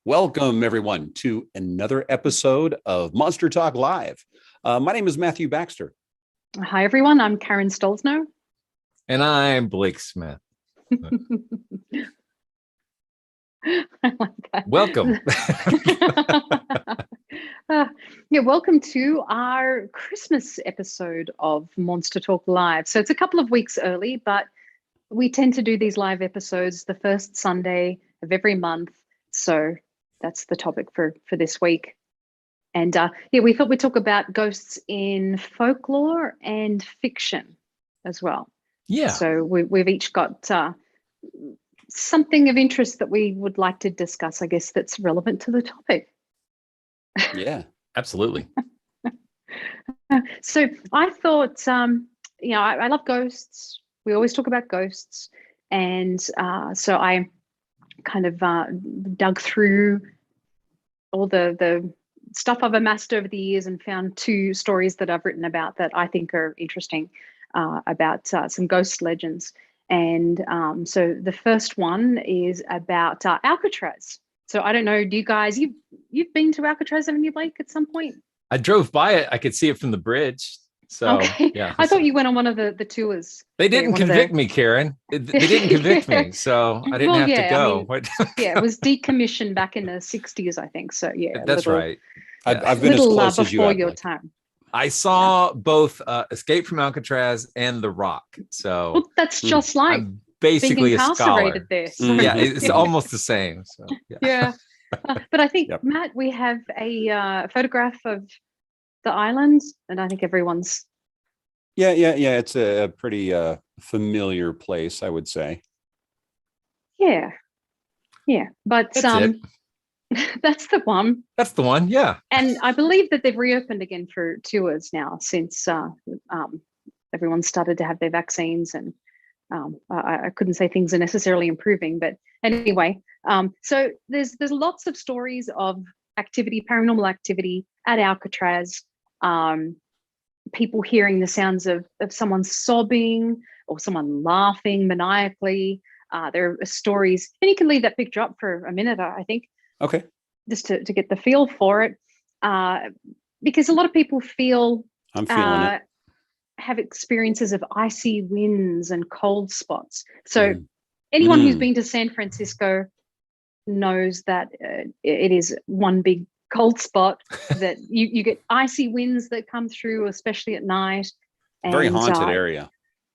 Welcome, everyone, to another episode of Monster Talk Live. My name is Matthew Baxter. Hi, everyone. I'm Karen Stolzno. And I'm Blake Smith. I like that. Welcome. Welcome to our Christmas episode of Monster Talk Live. So it's a couple of weeks early, but we tend to do these live episodes the first Sunday of every month. So that's the topic for this week. And we thought we'd talk about ghosts in folklore and fiction as well. Yeah. So we've each got something of interest that we would like to discuss, I guess, that's relevant to the topic. Yeah, absolutely. So I thought, I love ghosts. We always talk about ghosts. And so I kind of dug through all the stuff I've amassed over the years and found two stories that I've written about that I think are interesting about some ghost legends. And so the first one is about Alcatraz. So I don't know, do you guys, you've been to Alcatraz, haven't you, Blake, at some point? I drove by it. I could see it from the bridge. So okay. Yeah. I thought you went on one of the tours. They didn't convict me, Karen. They didn't convict me. So I didn't have to go. It was decommissioned back in the 60s, I think. So yeah. That's right. Yeah. I've been as close as you have. Your time. I saw both Escape from Alcatraz and The Rock. So that's just like I'm basically a scholar. There. So. Yeah, it's almost the same. So yeah. But I think, Matt, we have a photograph of the island, and I think everyone's. Yeah. It's a pretty familiar place, I would say. Yeah. But That's that's the one. That's the one. Yeah. And I believe that they've reopened again for tours now since everyone started to have their vaccines, and I couldn't say things are necessarily improving, but anyway, so there's lots of stories of paranormal activity at Alcatraz. People hearing the sounds of someone sobbing or someone laughing maniacally. There are stories, and you can leave that picture up for a minute, I think. Okay. Just to get the feel for it, because a lot of people I'm feeling it. Have experiences of icy winds and cold spots. So anyone who's been to San Francisco knows that it is one big cold spot, that you get icy winds that come through, especially at night. And, very haunted area.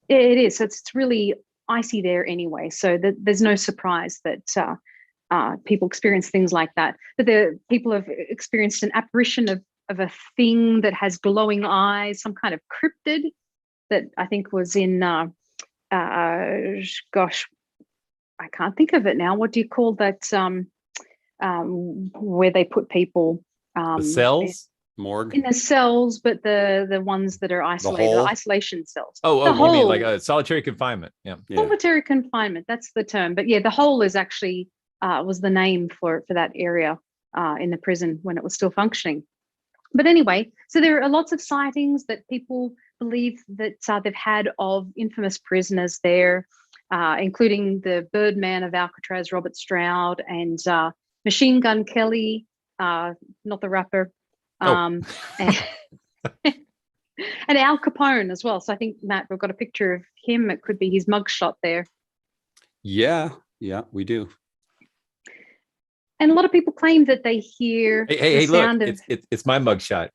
It is. So it's really icy there anyway. So there's no surprise that people experience things like that. But people have experienced an apparition of a thing that has glowing eyes, some kind of cryptid that I think was in, gosh, I can't think of it now. What do you call that? Where they put people? The cells? Morgue? In the cells, but the ones that are isolated, the isolation cells. Oh, you mean like a solitary confinement? Yeah. Solitary confinement, that's the term. But yeah, the hole is actually was the name for that area in the prison when it was still functioning. But anyway, so there are lots of sightings that people believe that they've had of infamous prisoners there, including the Birdman of Alcatraz, Robert Stroud, and Machine Gun Kelly, not the rapper, and Al Capone as well. So I think, Matt, we've got a picture of him. It could be his mugshot there. Yeah, we do. And a lot of people claim that they hear the sound of... It's my mugshot.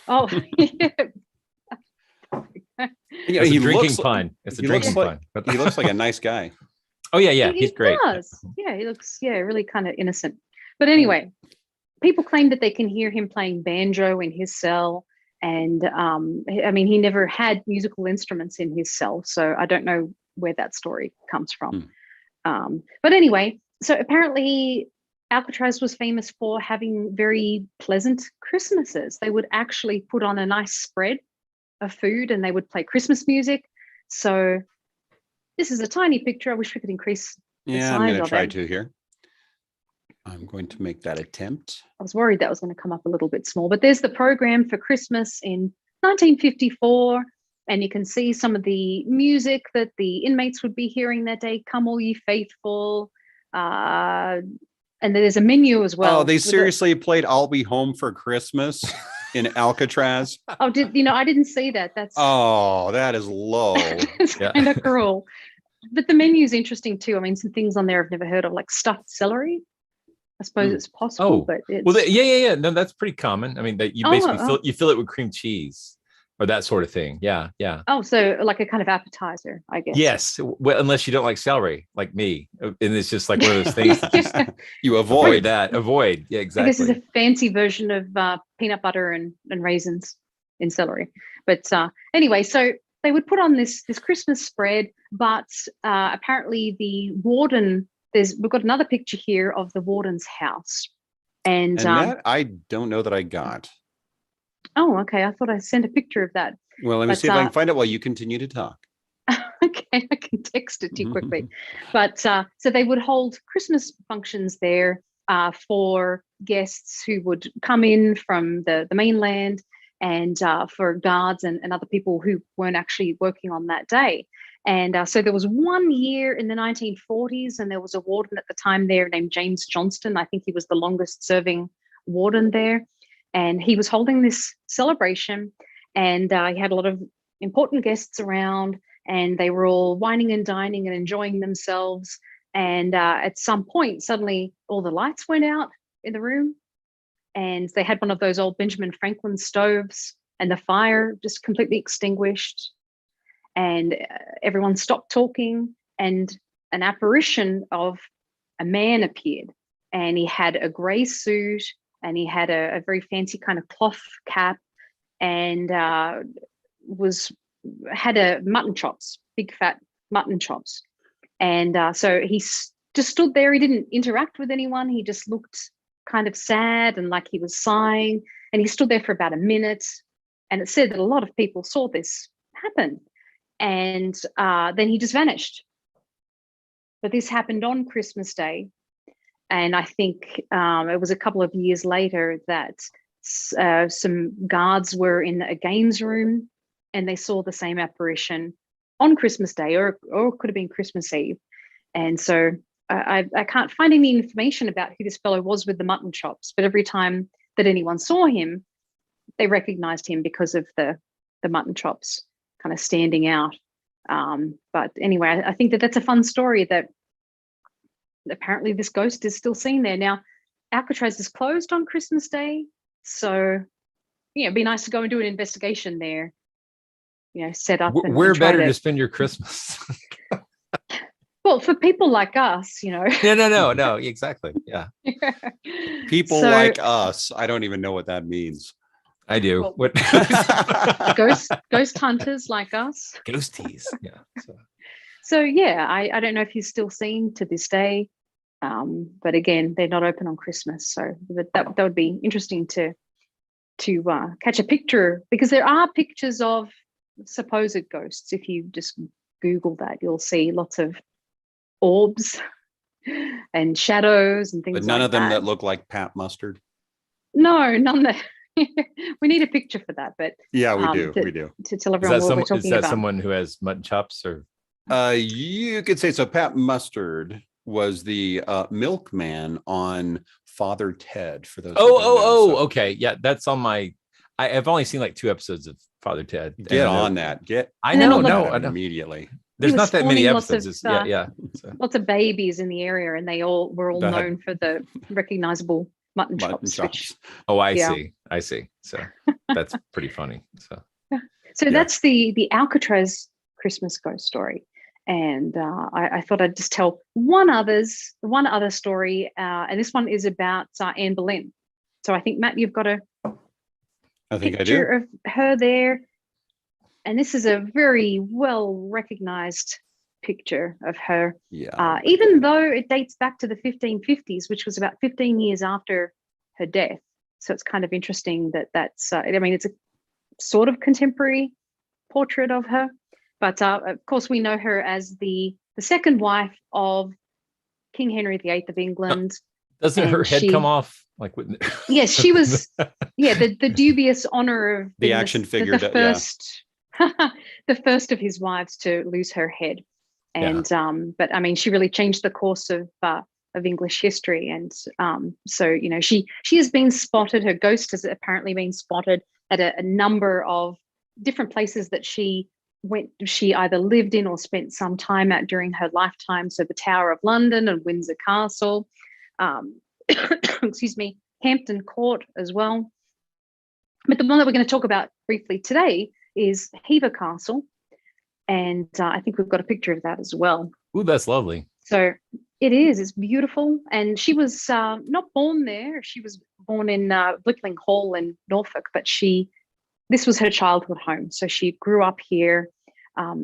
Oh, yeah. It's a drinking pun. It's a drinking pun. He looks like a nice guy. Oh, yeah. He's great. He does. Yeah, he looks, really kind of innocent. But anyway, people claim that they can hear him playing banjo in his cell. And he never had musical instruments in his cell. So I don't know where that story comes from. But anyway, so apparently Alcatraz was famous for having very pleasant Christmases. They would actually put on a nice spread of food and they would play Christmas music. So this is a tiny picture. I wish we could increase the size. I'm going to try to here. I'm going to make that attempt. I was worried that was going to come up a little bit small, but there's the program for Christmas in 1954. And you can see some of the music that the inmates would be hearing that day. Come all ye faithful. And there's a menu as well. Oh, they seriously played "I'll Be Home for Christmas" in Alcatraz. I didn't see that. That's that is low. it's kind of cruel. But the menu is interesting too. I mean, some things on there I've never heard of, like stuffed celery. I suppose it's possible, but it's... yeah. No, that's pretty common. I mean, that you basically fill it with cream cheese or that sort of thing. Yeah. Oh, so like a kind of appetizer, I guess. Yes. Well, unless you don't like celery, like me, and it's just like one of those things that just, you avoid. Yeah, exactly. I guess it's a fancy version of peanut butter and raisins in celery. But anyway, so they would put on this Christmas spread, but apparently the warden. We've got another picture here of the warden's house, and that I don't know that I got. Oh, okay. I thought I sent a picture of that. Well, let me see if I can find it while you continue to talk. Okay, I can text it to you quickly. But so they would hold Christmas functions there for guests who would come in from the mainland, and for guards and other people who weren't actually working on that day. And so there was one year in the 1940s, and there was a warden at the time there named James Johnston. I think he was the longest serving warden there. And he was holding this celebration, and he had a lot of important guests around, and they were all wining and dining and enjoying themselves. And at some point, suddenly all the lights went out in the room, and they had one of those old Benjamin Franklin stoves, and the fire just completely extinguished. And everyone stopped talking, and an apparition of a man appeared, and he had a grey suit, and he had a very fancy kind of cloth cap, and had a mutton chops, big fat mutton chops. And so he just stood there. He didn't interact with anyone. He just looked kind of sad and like he was sighing, and he stood there for about a minute. And it said that a lot of people saw this happen. And then he just vanished. But this happened on Christmas Day. And I think it was a couple of years later that some guards were in a games room, and they saw the same apparition on Christmas Day, or it could have been Christmas Eve. And so I can't find any information about who this fellow was with the mutton chops, but every time that anyone saw him, they recognized him because of the mutton chops kind of standing out. But anyway, I think that's a fun story, that apparently this ghost is still seen there. Now, Alcatraz is closed on Christmas Day, so it'd be nice to go and do an investigation there. Set up. Where better to spend your Christmas? Well, for people like us, No, exactly. Yeah. People like us. I don't even know what that means. I do. Well, what? ghost hunters like us. Ghosties. Yeah. So yeah, I don't know if he's still seen to this day, but again, they're not open on Christmas. So that would be interesting to catch a picture, because there are pictures of supposed ghosts. If you just Google that, you'll see lots of orbs and shadows and things. But none of them that look like Pat Mustard. No, none that. We need a picture for that, but yeah, we do. To tell everyone what we're talking about. Is that someone who has mutton chops, or? You could say so. Pat Mustard was the milkman on Father Ted. For those. Okay, yeah, that's on my. I've only seen like 2 episodes of Father Ted. Get on that. I know immediately. There's not that many episodes. Lots of babies in the area, and they were all known for the recognizable mutton chops. I see. So that's pretty funny. So that's the Alcatraz Christmas ghost story. And I thought I'd just tell one other story, and this one is about Anne Boleyn. So I think, Matt, you've got a picture of her there, and this is a very well recognized picture of her. Yeah. Even though it dates back to the 1550s, which was about 15 years after her death. So it's kind of interesting that's. It's a sort of contemporary portrait of her. But of course, we know her as the second wife of King Henry VIII of England. Doesn't her head come off? Yes, she was. Yeah, the dubious honor of the action figure. The first, the first of his wives to lose her head, and but I mean, she really changed the course of of English history. And so, you know, she has been spotted, her ghost has apparently been spotted at a number of different places that she either lived in or spent some time at during her lifetime. So the Tower of London and Windsor Castle, excuse me, Hampton Court as well. But the one that we're going to talk about briefly today is Hever Castle. And I think we've got a picture of that as well. Ooh, that's lovely. So it's beautiful. And she was not born there. She was born in Blickling Hall in Norfolk, but this was her childhood home. So she grew up here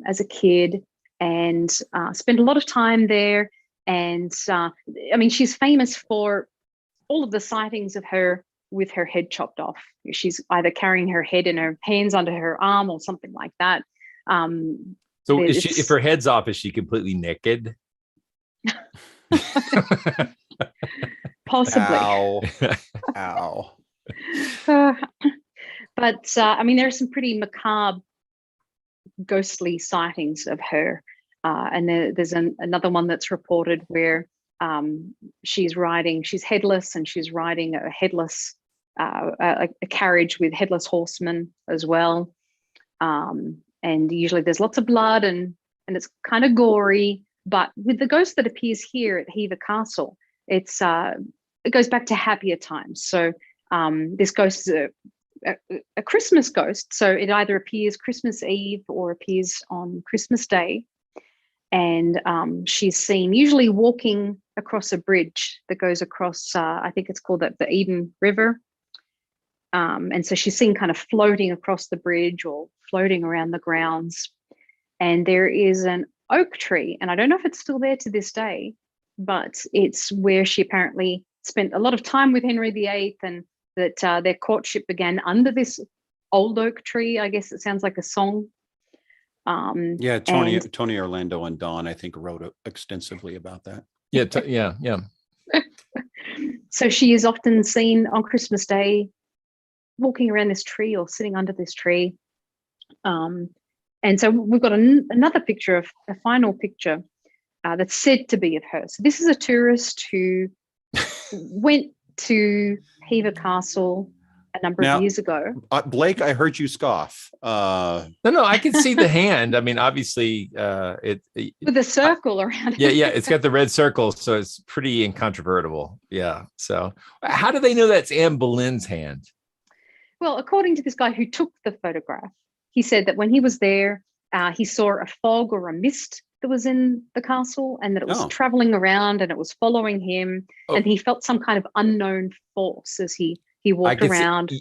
as a kid and spent a lot of time there. And I mean, she's famous for all of the sightings of her with her head chopped off. She's either carrying her head in her hands under her arm or something like that. So if her head's off, is she completely naked? Possibly. Ow. But I mean, there are some pretty macabre, ghostly sightings of her. And there's another one that's reported where she's headless, and she's riding a headless, a carriage with headless horsemen as well. And usually there's lots of blood and it's kind of gory. But with the ghost that appears here at Hever Castle, it goes back to happier times. So this ghost is a Christmas ghost. So it either appears Christmas Eve or appears on Christmas Day. And she's seen usually walking across a bridge that goes across, I think it's called the Eden River. And so she's seen kind of floating across the bridge or floating around the grounds. And there is an oak tree, and I don't know if it's still there to this day, but it's where she apparently spent a lot of time with Henry VIII, and that their courtship began under this old oak tree. I guess it sounds like a song. Yeah, Tony Orlando and Dawn, I think, wrote extensively about that. Yeah. So she is often seen on Christmas Day walking around this tree or sitting under this tree. And so we've got another picture, a final picture that's said to be of her. So this is a tourist who went to Hever Castle a number of years ago. Blake, I heard you scoff. No, I can see the hand. I mean, obviously, with a circle around it. Yeah, it's got the red circle, so it's pretty incontrovertible. Yeah. So, how do they know that's Anne Boleyn's hand? Well, according to this guy who took the photograph, he said that when he was there, he saw a fog or a mist that was in the castle, and that it was traveling around and it was following him, and he felt some kind of unknown force as he walked around.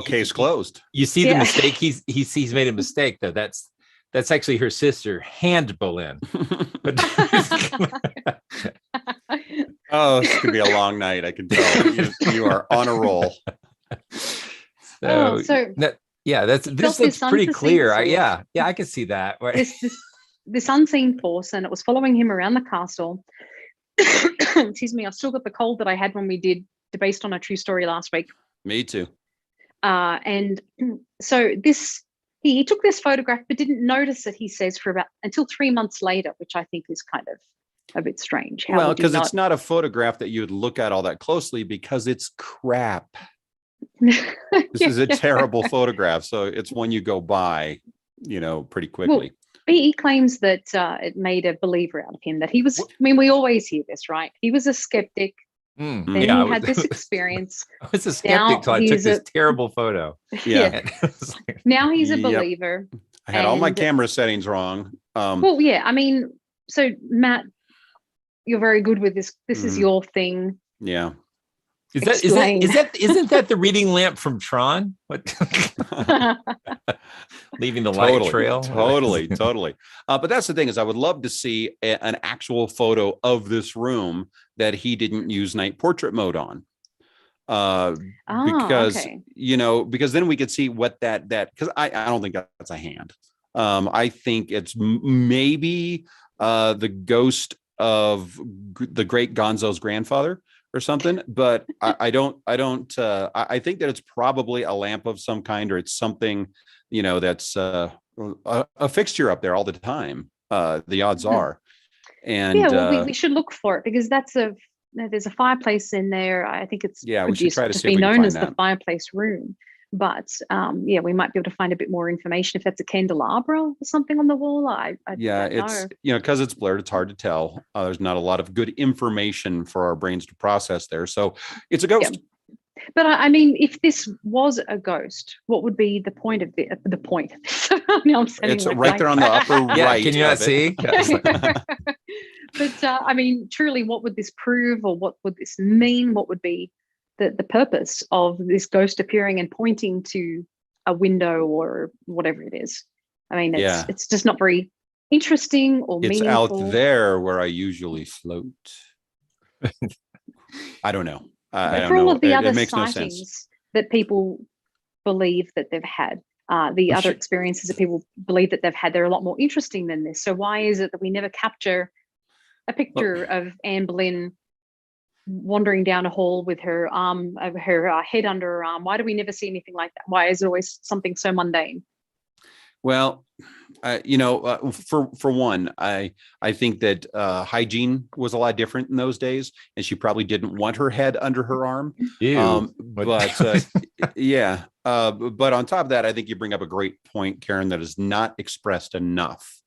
Case closed. You see the mistake. He's made a mistake though. That's actually her sister, Hand Boleyn. Oh, this could be a long night. I can tell you are on a roll. This looks pretty clear. I can see that. This unseen force, and it was following him around the castle. Excuse me, I've still got the cold that I had when we did Based on a True Story last week. Me too. And so he took this photograph, but didn't notice it, he says, until 3 months later, which I think is kind of a bit strange. Because it's not a photograph that you would look at all that closely, because it's crap. This is a terrible photograph. So it's one you go by, pretty quickly. Well, he claims that it made a believer out of him, that he was, I mean, we always hear this, right? He was a skeptic. Then he had this experience. I was a skeptic until I took this terrible photo. Yeah. Now he's a believer. I had all my camera settings wrong. I mean, so Matt, you're very good with this. This is your thing. Yeah. Isn't that the reading lamp from Tron? What? Leaving the light trail. Totally. But that's the thing, is I would love to see an actual photo of this room that he didn't use night portrait mode on. Because then we could see what that because I don't think that's a hand. I think it's maybe the ghost of the great Gonzo's grandfather or something, but I think that it's probably a lamp of some kind, or it's something, that's a fixture up there all the time. The odds are. And we should look for it, because that's there's a fireplace in there. I think it's Yeah, we should try to just see if be we can known find as that. the fireplace room. But yeah, we might be able to find a bit more information if that's a candelabra or something on the wall. I Yeah, don't it's know. because it's blurred, it's hard to tell. There's not a lot of good information for our brains to process there. So it's a ghost. But I mean, if this was a ghost, what would be the point of the point? Now I'm sounding It's like right there on the upper Yeah, right. can you not of it. see? But I mean, truly, what would this prove, or what would this mean? What would be the purpose of this ghost appearing and pointing to a window or whatever it is? I mean, Yeah. it's just not very interesting or It's meaningful. out there where I usually float. I don't know. I But don't for all know. of the other It makes no sense. sightings that people believe that they've had, the I'm other sure- experiences that people believe that they've had, they're a lot more interesting than this. So why is it that we never capture a picture of Anne Boleyn wandering down a hall with her arm over her head under her arm? Why do we never see anything like that? Why is it always something so mundane? Well, for one, I think that hygiene was a lot different in those days, and she probably didn't want her head under her arm. Ew. But yeah. But on top of that, I think you bring up a great point, Karen, that is not expressed enough,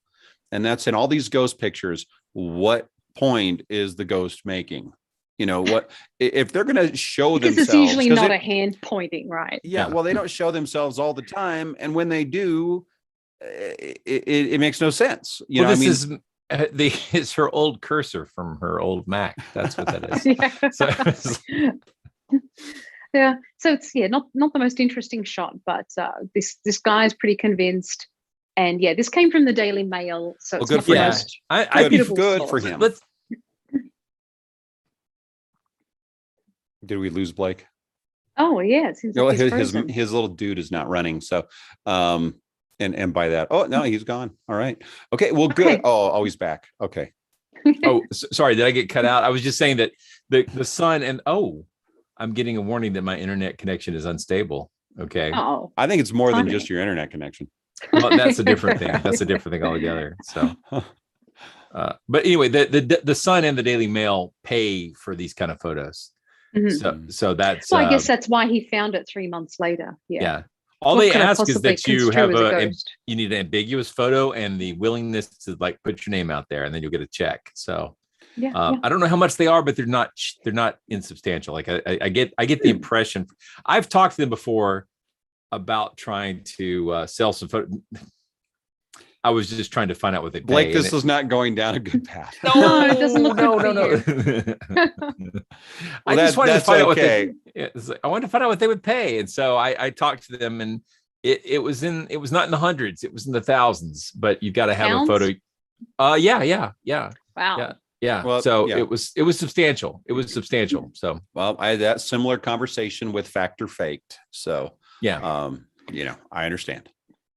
and that's in all these ghost pictures. What point is the ghost making? What if they're going to show Because themselves? it's usually 'Cause not a hand pointing, right? Yeah, well, they don't show themselves all the time, and when they do, it makes no sense. Well, this is it's her old cursor from her old Mac. That's what that is. Yeah. So, Yeah. So it's not the most interesting shot, but this guy is pretty convinced. And yeah, this came from the Daily Mail, so it's good not for the him. most I'd reputable good source. for him. let's Did we lose Blake? Oh yeah, it seems like he's frozen. His little dude is not running. So, and by that, oh no, he's gone. All right. Okay. Well, good. Okay. Oh, he's back. Okay. sorry, did I get cut out? I was just saying that the sun and I'm getting a warning that my internet connection is unstable. Okay. Oh, I think it's more than Funny. just your internet connection. Well, that's a different thing. That's a different thing altogether. So, but anyway, the Sun and the Daily Mail pay for these kind of photos. mhm. So that's Well, I guess that's why he found it 3 months later. Yeah. yeah. All What they could I ask is possibly that you construe have as a ghost? you need an ambiguous photo and the willingness to like put your name out there, and then you'll get a check. So Yeah. I don't know how much they are, but they're not insubstantial. Like I get the impression. I've talked to them before about trying to sell some photo. I was just trying to find out what they pay. Blake, this is not going down a good path. No, it doesn't look no. good I just wanted to find out okay. I wanted to find out what they would pay, and so I talked to them, and it was not in the hundreds, it was in the thousands. But you got to have Pounds? a photo. Yeah. Wow. Yeah. Well, So yeah. it was substantial. It was substantial. So Well, I had that similar conversation with Fact or Faked. So, yeah. I understand.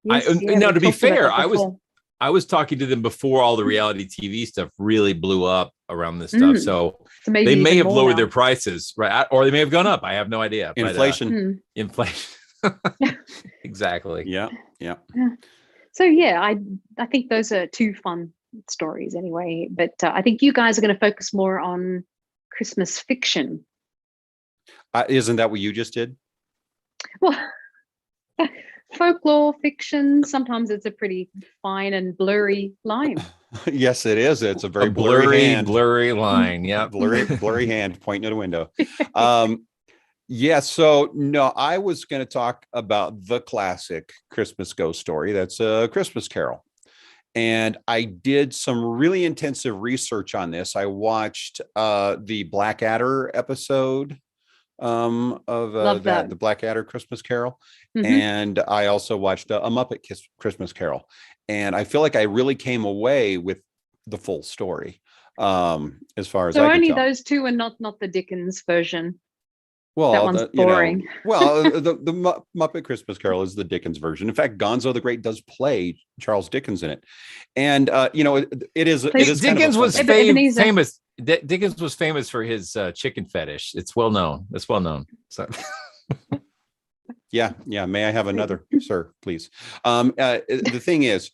Yes, now, we to be talked about fair, that before. I was talking to them before all the reality TV stuff really blew up around this stuff. Mm. So So maybe they may even have more lowered now. their prices, right? Or they may have gone up. I have no idea. But, Inflation. Mm. inflation. Exactly. Yeah. So yeah, I think those are two fun stories anyway. But I think you guys are going to focus more on Christmas fiction. Isn't that what you just did? Well, folklore fiction. Sometimes it's a pretty fine and blurry line. Yes, it is. It's a very A blurry hand. blurry line. Yeah. blurry hand pointing at a window. Yeah. So no, I was going to talk about the classic Christmas ghost story. That's A Christmas Carol. And I did some really intensive research on this. I watched the Blackadder episode of Love that. the Blackadder Christmas Carol. Mhm. And I also watched a Muppet Christmas Carol. And I feel like I really came away with the full story as far as So I can only tell. those two and not the Dickens version. Well, that one's boring. The Muppet Christmas Carol is the Dickens version. In fact, Gonzo the Great does play Charles Dickens in it, and it is. Dickens was Ebenezer. famous. Dickens was famous for his chicken fetish. It's well known. It's well known. So. Yeah. May I have another, sir, please? The thing is,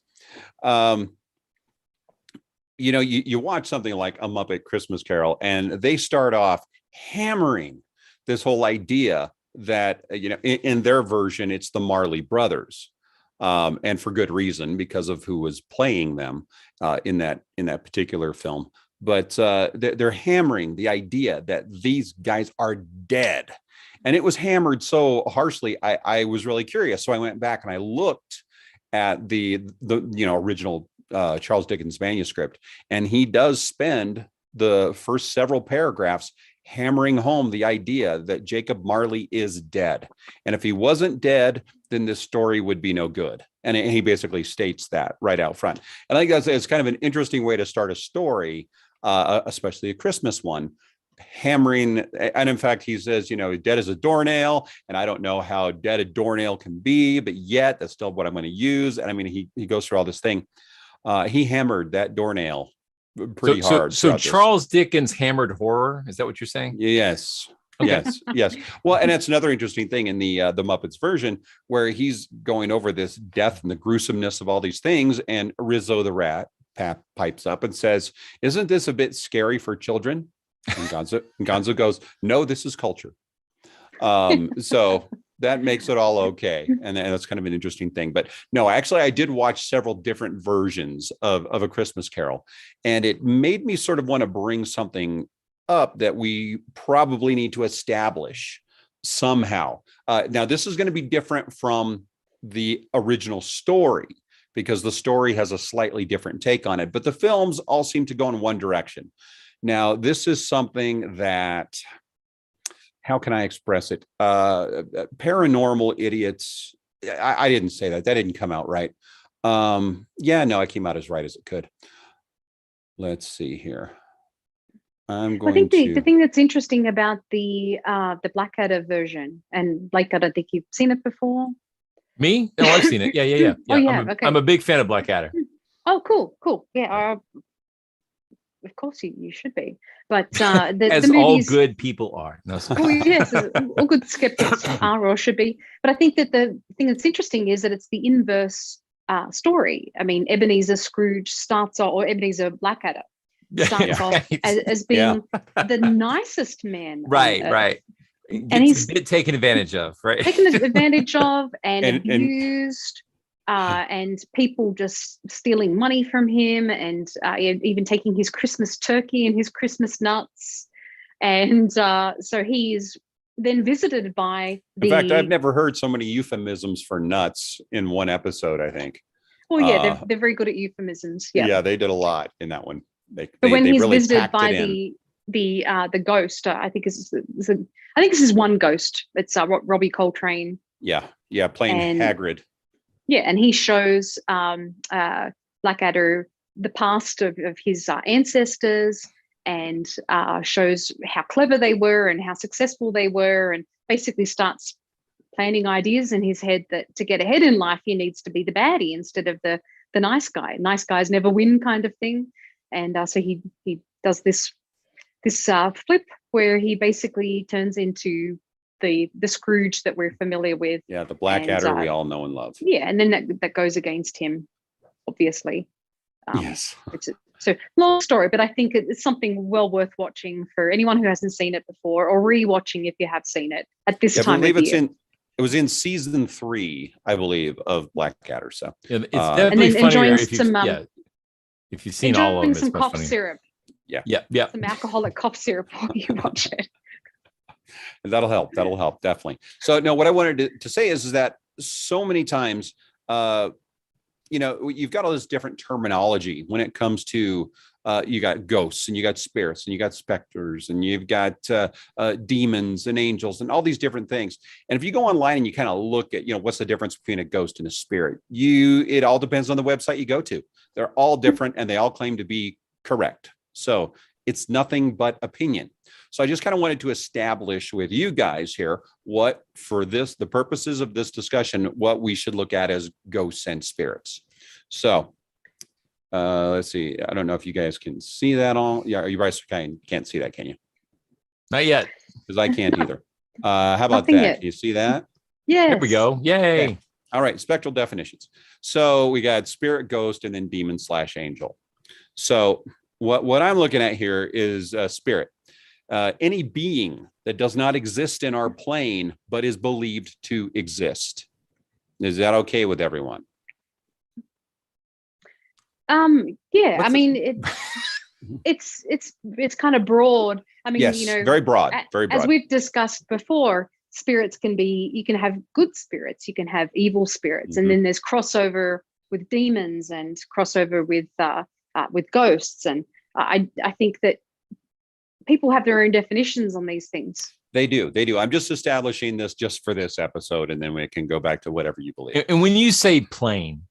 you watch something like A Muppet Christmas Carol, and they start off hammering this whole idea that, in their version, it's the Marley brothers. And for good reason, because of who was playing them in that particular film. But they're hammering the idea that these guys are dead. And it was hammered so harshly, I was really curious. So I went back and I looked at the original Charles Dickens manuscript, and he does spend the first several paragraphs hammering home the idea that Jacob Marley is dead. And if he wasn't dead, then this story would be no good. And he basically states that right out front. And I think it's kind of an interesting way to start a story, especially a Christmas one, hammering. And in fact, he says, dead as a doornail. And I don't know how dead a doornail can be, but yet that's still what I'm going to use. And I mean, he goes through all this thing. He hammered that doornail pretty hard. So Charles Dickens hammered horror. Is that what you're saying? Yes. Okay. Yes. Well, and that's another interesting thing in the Muppets version, where he's going over this death and the gruesomeness of all these things. And Rizzo the rat pipes up and says, "Isn't this a bit scary for children?" And Gonzo goes, "No, this is culture." So that makes it all okay. And that's kind of an interesting thing. But no, actually, I did watch several different versions of A Christmas Carol, and it made me sort of want to bring something up that we probably need to establish somehow. Now, this is going to be different from the original story, because the story has a slightly different take on it, but the films all seem to go in one direction. Now, this is something that, how can I express it? Paranormal idiots. I didn't say that. That didn't come out right. It came out as right as it could. Let's see here. I think the thing that's interesting about the Blackadder version, and Blake, I don't think you've seen it before. Me? No, I've seen it. Yeah. Oh, yeah. Okay. I'm a big fan of Blackadder. Oh, cool. Yeah. Of course you should be. But as the movies, all good people are. No, yes, all good skeptics are or should be. But I think that the thing that's interesting is that it's the inverse story. I mean, Ebenezer Scrooge starts off, or Ebenezer Blackadder starts off as being the nicest man. Right. And he's a bit taken advantage of, right? Taken advantage of and abused. And people just stealing money from him, and even taking his Christmas turkey and his Christmas nuts. And so he is then visited by In fact, I've never heard so many euphemisms for nuts in one episode, I think. Well, yeah, they're very good at euphemisms. Yeah, they did a lot in that one. But when he's really visited by the ghost, I think this is one ghost. It's Robbie Coltrane. Yeah, playing Hagrid. Yeah, and he shows Blackadder the past of his ancestors, and shows how clever they were and how successful they were, and basically starts planting ideas in his head that to get ahead in life, he needs to be the baddie instead of the nice guy. Nice guys never win, kind of thing. And so he does this flip where he basically turns into the Scrooge that we're familiar with. Yeah, the Blackadder we all know and love. Yeah, and then that goes against him, obviously. Yes. So long story, but I think it's something well worth watching for anyone who hasn't seen it before, or rewatching if you have seen it at this time of year. It was in season 3, I believe, of Blackadder. So it's definitely funnier if you've seen all of them. Some cough syrup. Yeah. Some alcoholic cough syrup while you watch it. That'll help. Definitely. So no, what I wanted to say is that so many times, you've got all this different terminology when it comes to, you got ghosts and you got spirits and you got specters and you've got demons and angels and all these different things. And if you go online and you kind of look at, what's the difference between a ghost and a spirit, it all depends on the website you go to. They're all different and they all claim to be correct. So it's nothing but opinion. So I just kind of wanted to establish with you guys here what, for the purposes of this discussion, what we should look at as ghosts and spirits. So let's see. I don't know if you guys can see that all. Yeah, you guys can't see that, can you? Not yet. Because I can't either. How about that? Yet. Can you see that? Yeah. Here we go. Yay. Okay. All right. Spectral definitions. So we got spirit, ghost, and then demon / angel. So what I'm looking at here is spirit. Any being that does not exist in our plane, but is believed to exist. Is that okay with everyone? Yeah, I mean, it's kind of broad. I mean, yes, very broad, very broad. As we've discussed before, spirits you can have good spirits, you can have evil spirits, and then there's crossover with demons and crossover with ghosts. And I think that people have their own definitions on these things. They do. I'm just establishing this just for this episode, and then we can go back to whatever you believe. And when you say plane,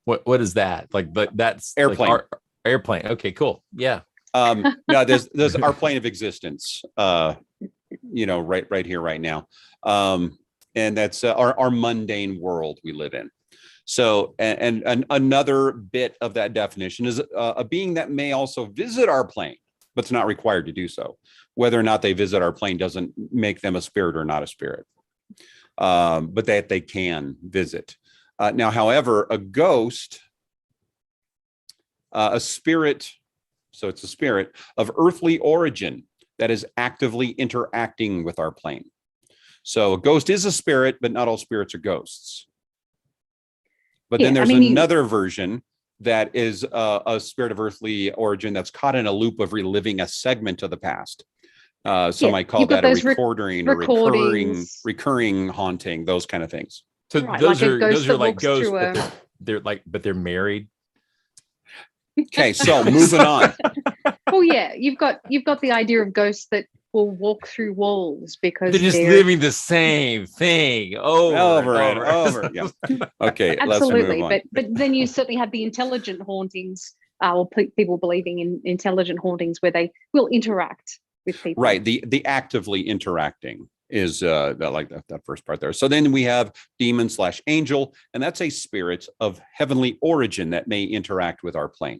what is that? Like, but that's airplane. Like airplane. Okay, cool. Yeah. No, there's our plane of existence. Right here, right now, and that's our mundane world we live in. So, and another bit of that definition is a being that may also visit our plane, but it's not required to do so. Whether or not they visit our plane doesn't make them a spirit or not a spirit, but that they can visit. Now, however, a ghost, a spirit, so it's a spirit of earthly origin that is actively interacting with our plane. So a ghost is a spirit, but not all spirits are ghosts. But then there's another version that is a spirit of earthly origin that's caught in a loop of reliving a segment of the past. Some might call that a recording or recurring haunting, those kind of things. So right, those are like ghosts, but they're married. Okay, so moving on. Well, yeah, you've got the idea of ghosts that will walk through walls because they're just living the same thing over and over. Yeah. Okay, absolutely. But then you certainly have the intelligent hauntings, or people believing in intelligent hauntings where they will interact with people. Right. The actively interacting is that first part there. So then we have demon/angel, and that's a spirit of heavenly origin that may interact with our plane,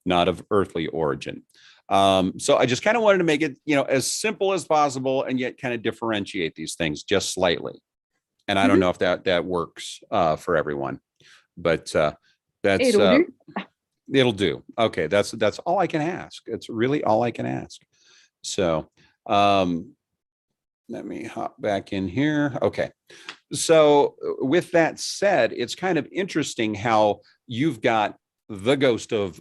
not of earthly origin. So I just kind of wanted to make it, as simple as possible, and yet kind of differentiate these things just slightly. And I don't know if that works for everyone, but that's it'll do. Okay, that's all I can ask. It's really all I can ask. So let me hop back in here. Okay. So with that said, it's kind of interesting how you've got the ghost of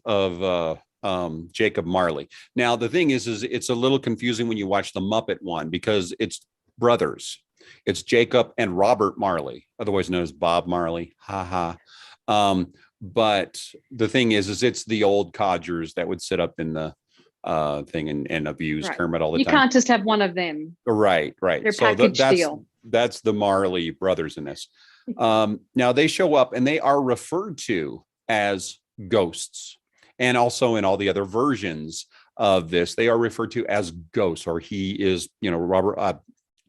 Jacob Marley. Now, the thing is it's a little confusing when you watch the Muppet one because it's brothers. It's Jacob and Robert Marley, otherwise known as Bob Marley. Ha ha. But the thing is it's the old codgers that would sit up in the thing and abuse Kermit all the time. You can't just have one of them. Right. They're package deal. That's the Marley brothers in this. Now they show up and they are referred to as ghosts. And also in all the other versions of this, they are referred to as ghosts, or he is,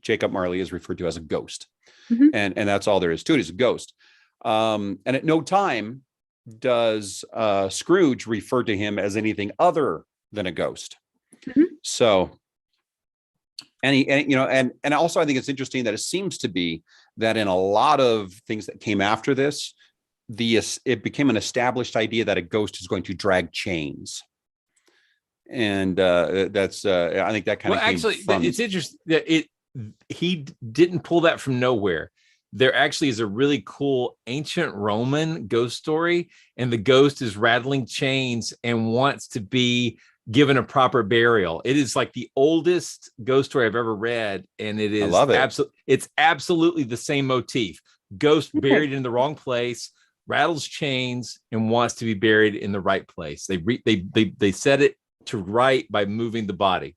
Jacob Marley is referred to as a ghost. And that's all there is to it, is a ghost. And at no time does Scrooge refer to him as anything other than a ghost. So, and also I think it's interesting that it seems to be that in a lot of things that came after this, it became an established idea that a ghost is going to drag chains. And that's I think that kind of actually it's interesting that he didn't pull that from nowhere. There actually is a really cool ancient Roman ghost story, and the ghost is rattling chains and wants to be given a proper burial. It is like the oldest ghost story I've ever read, and it is I love it. It's absolutely the same motif. Ghost buried in the wrong place, rattles chains, and wants to be buried in the right place. They set it to right by moving the body.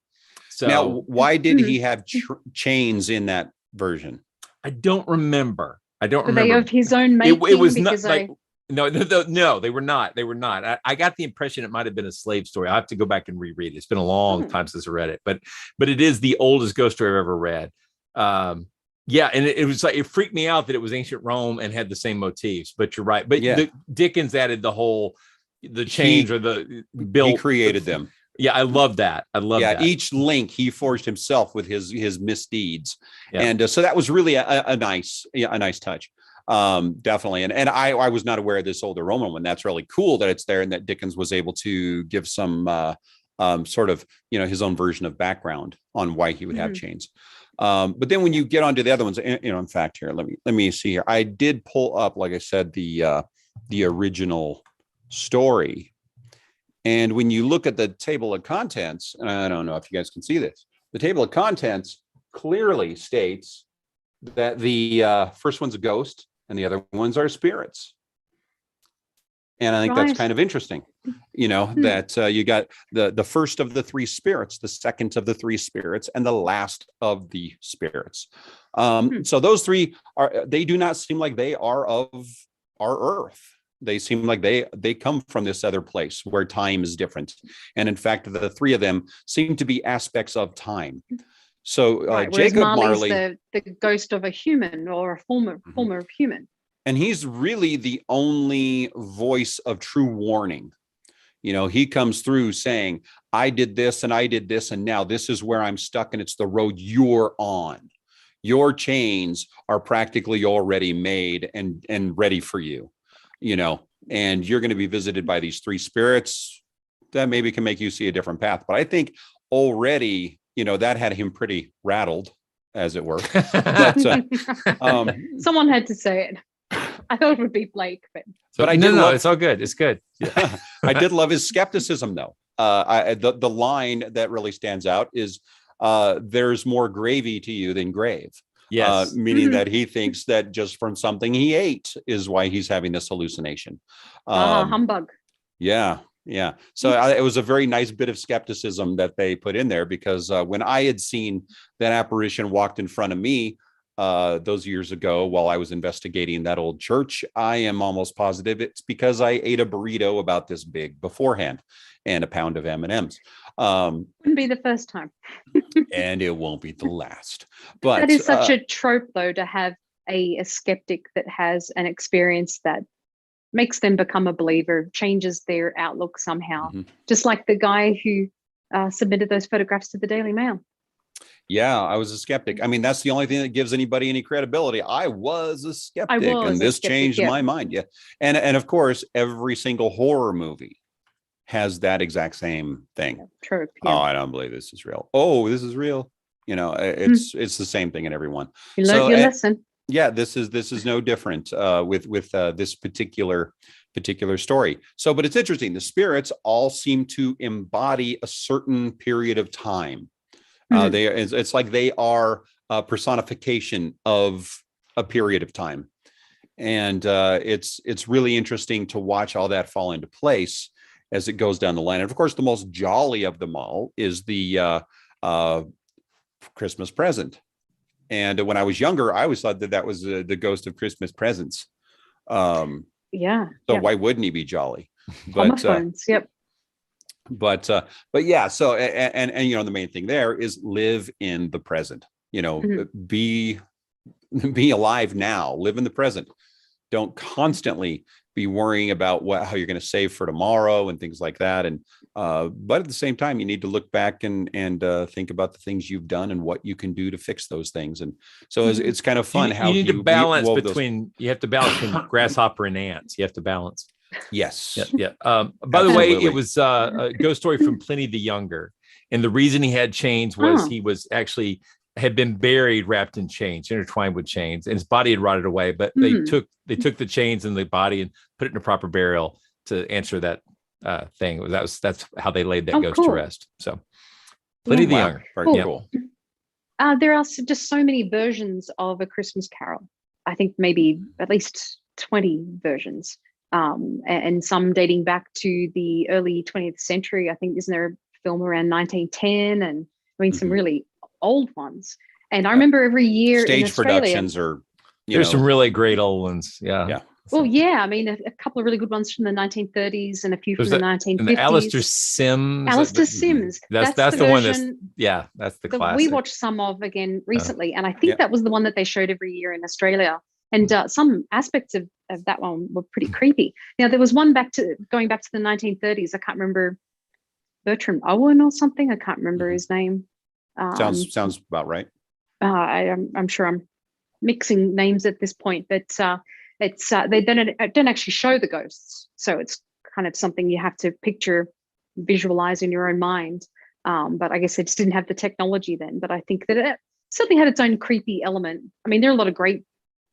So now, why did he have chains in that version? I don't remember. Were they of his own making? It was not like no, they were not. They were not. I got the impression it might have been a slave story. I have to go back and reread it. It's been a long time since I read it, but it is the oldest ghost story I've ever read. Yeah, and it was like, it freaked me out that it was ancient Rome and had the same motifs. But you're right. But Dickens added the chains or the built. He created them. Yeah, I love that. Yeah, each link he forged himself with his misdeeds, and so that was really a nice touch. Definitely. And I was not aware of this older Roman one. That's really cool that it's there and that Dickens was able to give some sort of, his own version of background on why he would have chains. But then when you get onto the other ones, in fact, here, let me see here. I did pull up, like I said, the original story. And when you look at the table of contents, and I don't know if you guys can see this, the table of contents clearly states that the first one's a ghost and the other ones are spirits. And I think that's kind of interesting, that you got the first of the three spirits, the second of the three spirits, and the last of the spirits. So those three they do not seem like they are of our earth. They seem like they come from this other place where time is different. And in fact, the three of them seem to be aspects of time. So Jacob Marley, the ghost of a human or a former of human. And he's really the only voice of true warning. He comes through saying, I did this and I did this, and now this is where I'm stuck, and it's the road you're on. Your chains are practically already made and ready for you, and you're going to be visited by these three spirits that maybe can make you see a different path. But I think already, that had him pretty rattled, as it were. But someone had to say it. I thought it would be Blake, but I did love, it's all good. It's good. Yeah. I did love his skepticism, though. The line that really stands out is, "There's more gravy to you than grave." Yes, meaning that he thinks that just from something he ate is why he's having this hallucination. Humbug. Yeah. So it was a very nice bit of skepticism that they put in there, because when I had seen that apparition walked in front of me those years ago while I was investigating that old church, I am almost positive it's because I ate a burrito about this big beforehand and a pound of M&Ms. Wouldn't be the first time. And it won't be the last. But that is such a trope, though, to have a skeptic that has an experience that makes them become a believer, changes their outlook somehow. Just like the guy who submitted those photographs to the Daily Mail. Yeah, I was a skeptic. I mean, that's the only thing that gives anybody any credibility. I was a skeptic, and this changed my mind. Yeah. And of course, every single horror movie has that exact same thing. Trope. Oh, I don't believe this is real. Oh, this is real. It's the same thing in everyone. You learned your lesson. Yeah, this is no different with this particular story. So, but it's interesting. The spirits all seem to embody a certain period of time. It's like they are a personification of a period of time, and it's really interesting to watch all that fall into place as it goes down the line. And of course, the most jolly of them all is the Christmas present. And when I was younger, I always thought that was the ghost of Christmas presents. So why wouldn't he be jolly? But homophones, yep. But yeah, so and the main thing there is live in the present. Be alive now, live in the present. Don't constantly be worrying about how you're going to save for tomorrow and things like that. And but at the same time, you need to look back and think about the things you've done and what you can do to fix those things. And so it's kind of fun how you need to balance between you have to balance between grasshopper and ants. You have to balance. Yes. Yeah. By the way, it was a ghost story from Pliny the Younger, and the reason he had chains was he was actually had been buried wrapped in chains, intertwined with chains, and his body had rotted away. But they took the chains and the body and put it in a proper burial to answer that thing. That's how they laid that ghost to rest. So Pliny the Younger, very cool. There are just so many versions of A Christmas Carol. I think maybe at least 20 versions. And some dating back to the early 20th century. I think, isn't there a film around 1910? And I mean, some really old ones. And I remember every year stage in Australia, productions are, there's some really great old ones. Yeah. Well, yeah, I mean, a couple of really good ones from the 1930s and a few from the 1950s. And the Alistair Sims. That's the one that's the classic. We watched some of again recently, and I think that was the one that they showed every year in Australia. And some aspects of that one were pretty creepy. Now, there was one going back to the 1930s. I can't remember, Bertram Owen or something. I can't remember his name. Sounds about right. I'm sure I'm mixing names at this point, but it's they don't actually show the ghosts, so it's kind of something you have to visualize in your own mind. But I guess they just didn't have the technology then. But I think that it certainly had its own creepy element. I mean, there are a lot of great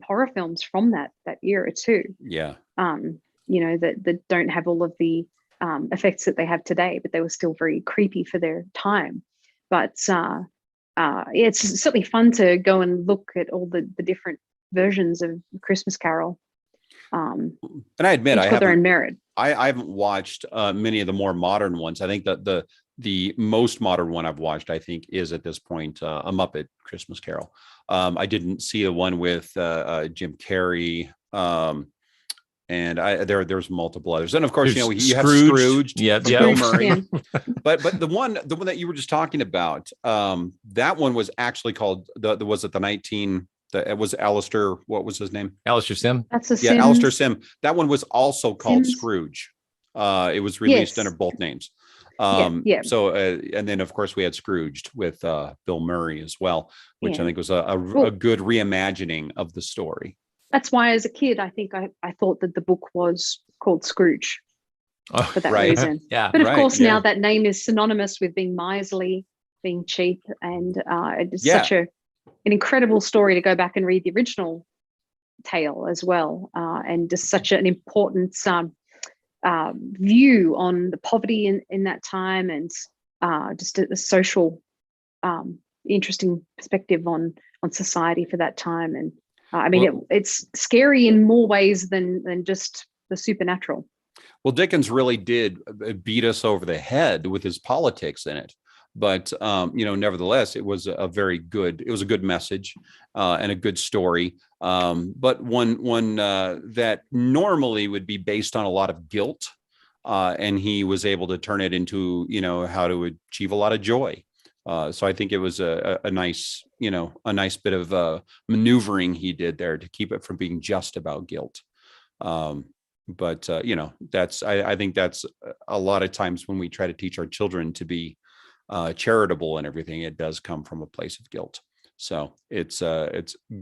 horror films from that era too. Yeah. That don't have all of the effects that they have today, but they were still very creepy for their time. But it's certainly fun to go and look at all the different versions of Christmas Carol. And I admit, I haven't watched many of the more modern ones. I think that the most modern one I've watched, I think, is at this point a Muppet Christmas Carol. I didn't see the one with Jim Carrey. And there's multiple others, and of course, there's you have Scrooged, Bill Murray. Yeah. but the one that you were just talking about, that one was actually called it was Alistair. What was his name? Alistair Sim. That's a Alistair Sim. That one was also called Sims. Scrooge. It was released under both names. So and then of course we had Scrooged with Bill Murray as well, which I think was a good reimagining of the story. That's why, as a kid, I think I thought that the book was called Scrooge for that reason. Yeah, but of course, now that name is synonymous with being miserly, being cheap, and it's such an incredible story to go back and read the original tale as well, and just such an important view on the poverty in that time, and just a social, interesting perspective on society for that time. And it's scary in more ways than just the supernatural. Well, Dickens really did beat us over the head with his politics in it, but nevertheless, it was a good message and a good story, but one that normally would be based on a lot of guilt, and he was able to turn it into how to achieve a lot of joy. So I think it was a nice bit of maneuvering he did there to keep it from being just about guilt. But I think that's a lot of times when we try to teach our children to be charitable and everything, it does come from a place of guilt. So it's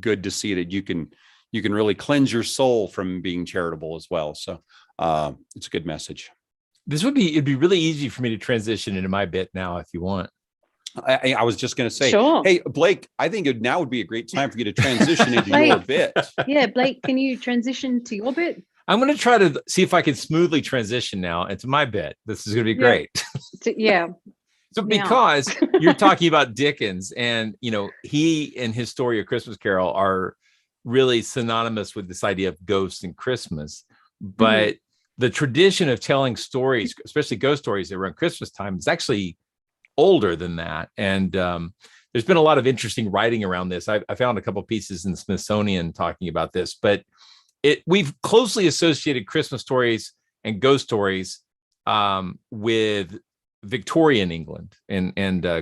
good to see that you can really cleanse your soul from being charitable as well. So it's a good message. It'd be really easy for me to transition into my bit now if you want. I was just going to say, sure. Hey, Blake, I think now would be a great time for you to transition into your bit. Yeah, Blake, can you transition to your bit? I'm going to try to see if I can smoothly transition now into my bit. This is going to be great. Yeah. So because you're talking about Dickens, and he and his story of Christmas Carol are really synonymous with this idea of ghosts and Christmas, but the tradition of telling stories, especially ghost stories around Christmas time, is actually older than that. And there's been a lot of interesting writing around this. I found a couple of pieces in the Smithsonian talking about this, but we've closely associated Christmas stories and ghost stories with Victorian England, and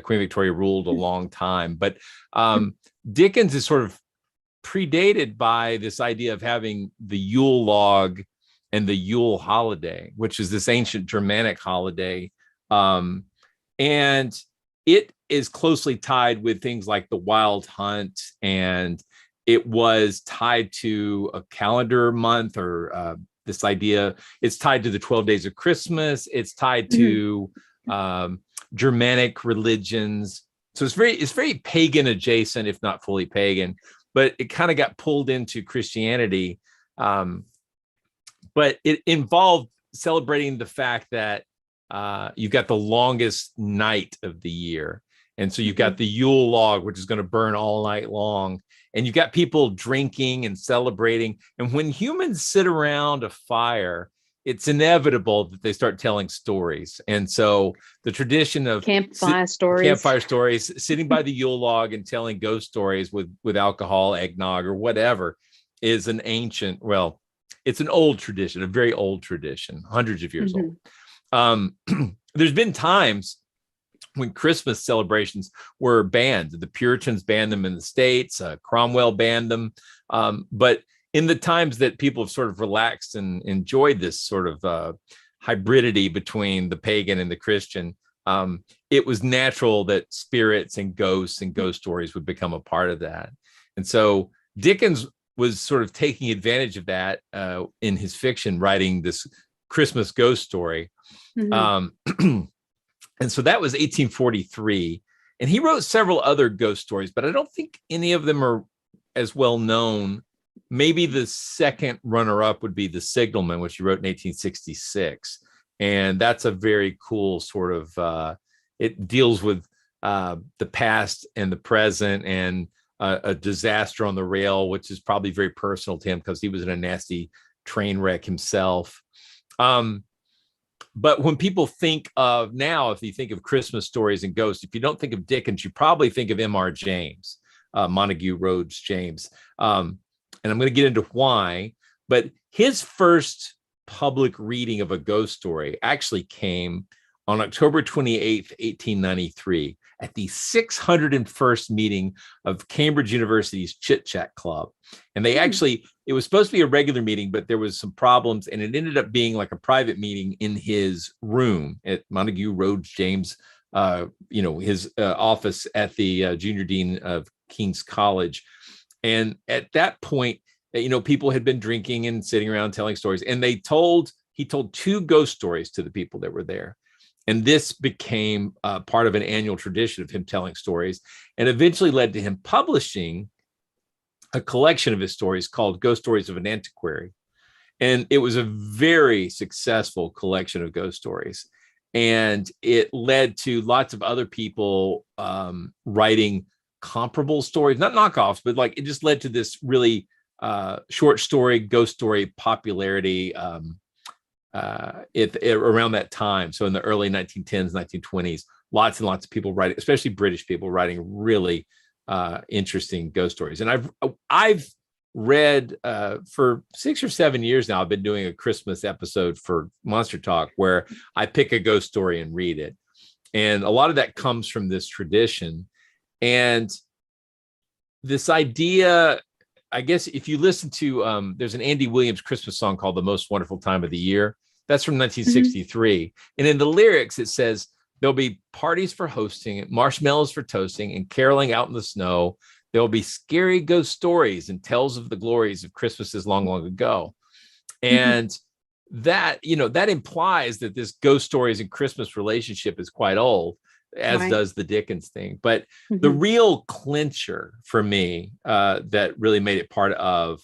Queen Victoria ruled a long time. But Dickens is sort of predated by this idea of having the Yule Log and the Yule holiday, which is this ancient Germanic holiday. And it is closely tied with things like the Wild Hunt, and it was tied to a calendar month, or this idea. It's tied to the 12 days of Christmas. It's tied to Germanic religions. So it's very pagan adjacent, if not fully pagan, but it kind of got pulled into Christianity. But it involved celebrating the fact that you've got the longest night of the year. And so you've got the Yule log, which is going to burn all night long. And you've got people drinking and celebrating. And when humans sit around a fire, it's inevitable that they start telling stories. And so the tradition of campfire stories, sitting by the Yule log and telling ghost stories with alcohol, eggnog, or whatever, is an ancient, it's an old tradition, a very old tradition, hundreds of years old. There's been times when Christmas celebrations were banned. The Puritans banned them in the States, Cromwell banned them. But in the times that people have sort of relaxed and enjoyed this sort of hybridity between the pagan and the Christian, it was natural that spirits and ghosts and ghost stories would become a part of that. And so Dickens was sort of taking advantage of that in his fiction, writing this Christmas ghost story. And so that was 1843. And he wrote several other ghost stories, but I don't think any of them are as well known. Maybe the second runner-up would be The Signalman, which he wrote in 1866. And that's a very cool sort of, it deals with the past and the present and a disaster on the rail, which is probably very personal to him because he was in a nasty train wreck himself. But when people think of now, if you think of Christmas stories and ghosts, if you don't think of Dickens, you probably think of M.R. James, Montague Rhodes James. And I'm going to get into why, but his first public reading of a ghost story actually came on October 28th, 1893, at the 601st meeting of Cambridge University's Chit Chat Club. And they actually, it was supposed to be a regular meeting, but there was some problems, and it ended up being like a private meeting in his room at Montague Rhodes James, his office at the junior dean of King's College. And at that point, people had been drinking and sitting around telling stories, and he told 2 ghost stories to the people that were there. And this became part of an annual tradition of him telling stories, and eventually led to him publishing a collection of his stories called Ghost Stories of an Antiquary. And it was a very successful collection of ghost stories. And it led to lots of other people writing comparable stories, not knockoffs, but like it just led to this really short story, ghost story popularity around that time. So in the early 1910s, 1920s, lots and lots of people writing, especially British people, writing really interesting ghost stories. And I've read for 6 or 7 years now, I've been doing a Christmas episode for Monster Talk where I pick a ghost story and read it. And a lot of that comes from this tradition. And this idea, I guess if you listen to, there's an Andy Williams Christmas song called The Most Wonderful Time of the Year. That's from 1963. And in the lyrics, it says, there'll be parties for hosting, marshmallows for toasting, and caroling out in the snow. There'll be scary ghost stories and tales of the glories of Christmases long, long ago. And that, that implies that this ghost stories and Christmas relationship is quite old, as does the Dickens thing. But the real clincher for me that really made it part of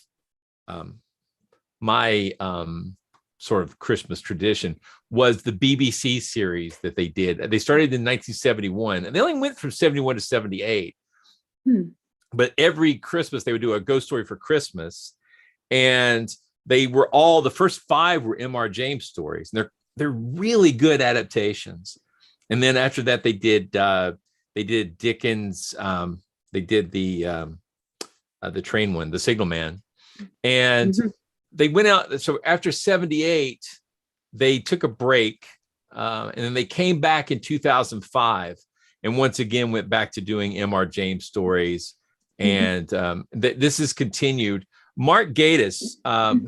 my sort of Christmas tradition was the BBC series that they did. They started in 1971, and they only went from 71 to 78. But every Christmas they would do a ghost story for Christmas, and they were all, the first 5 were M.R. James stories. And they're really good adaptations. And then after that, they did Dickens. They did the train one, The Signalman, and they went out. So after 78, they took a break, and then they came back in 2005, and once again went back to doing M.R. James stories. And this is continued. Mark Gaidis,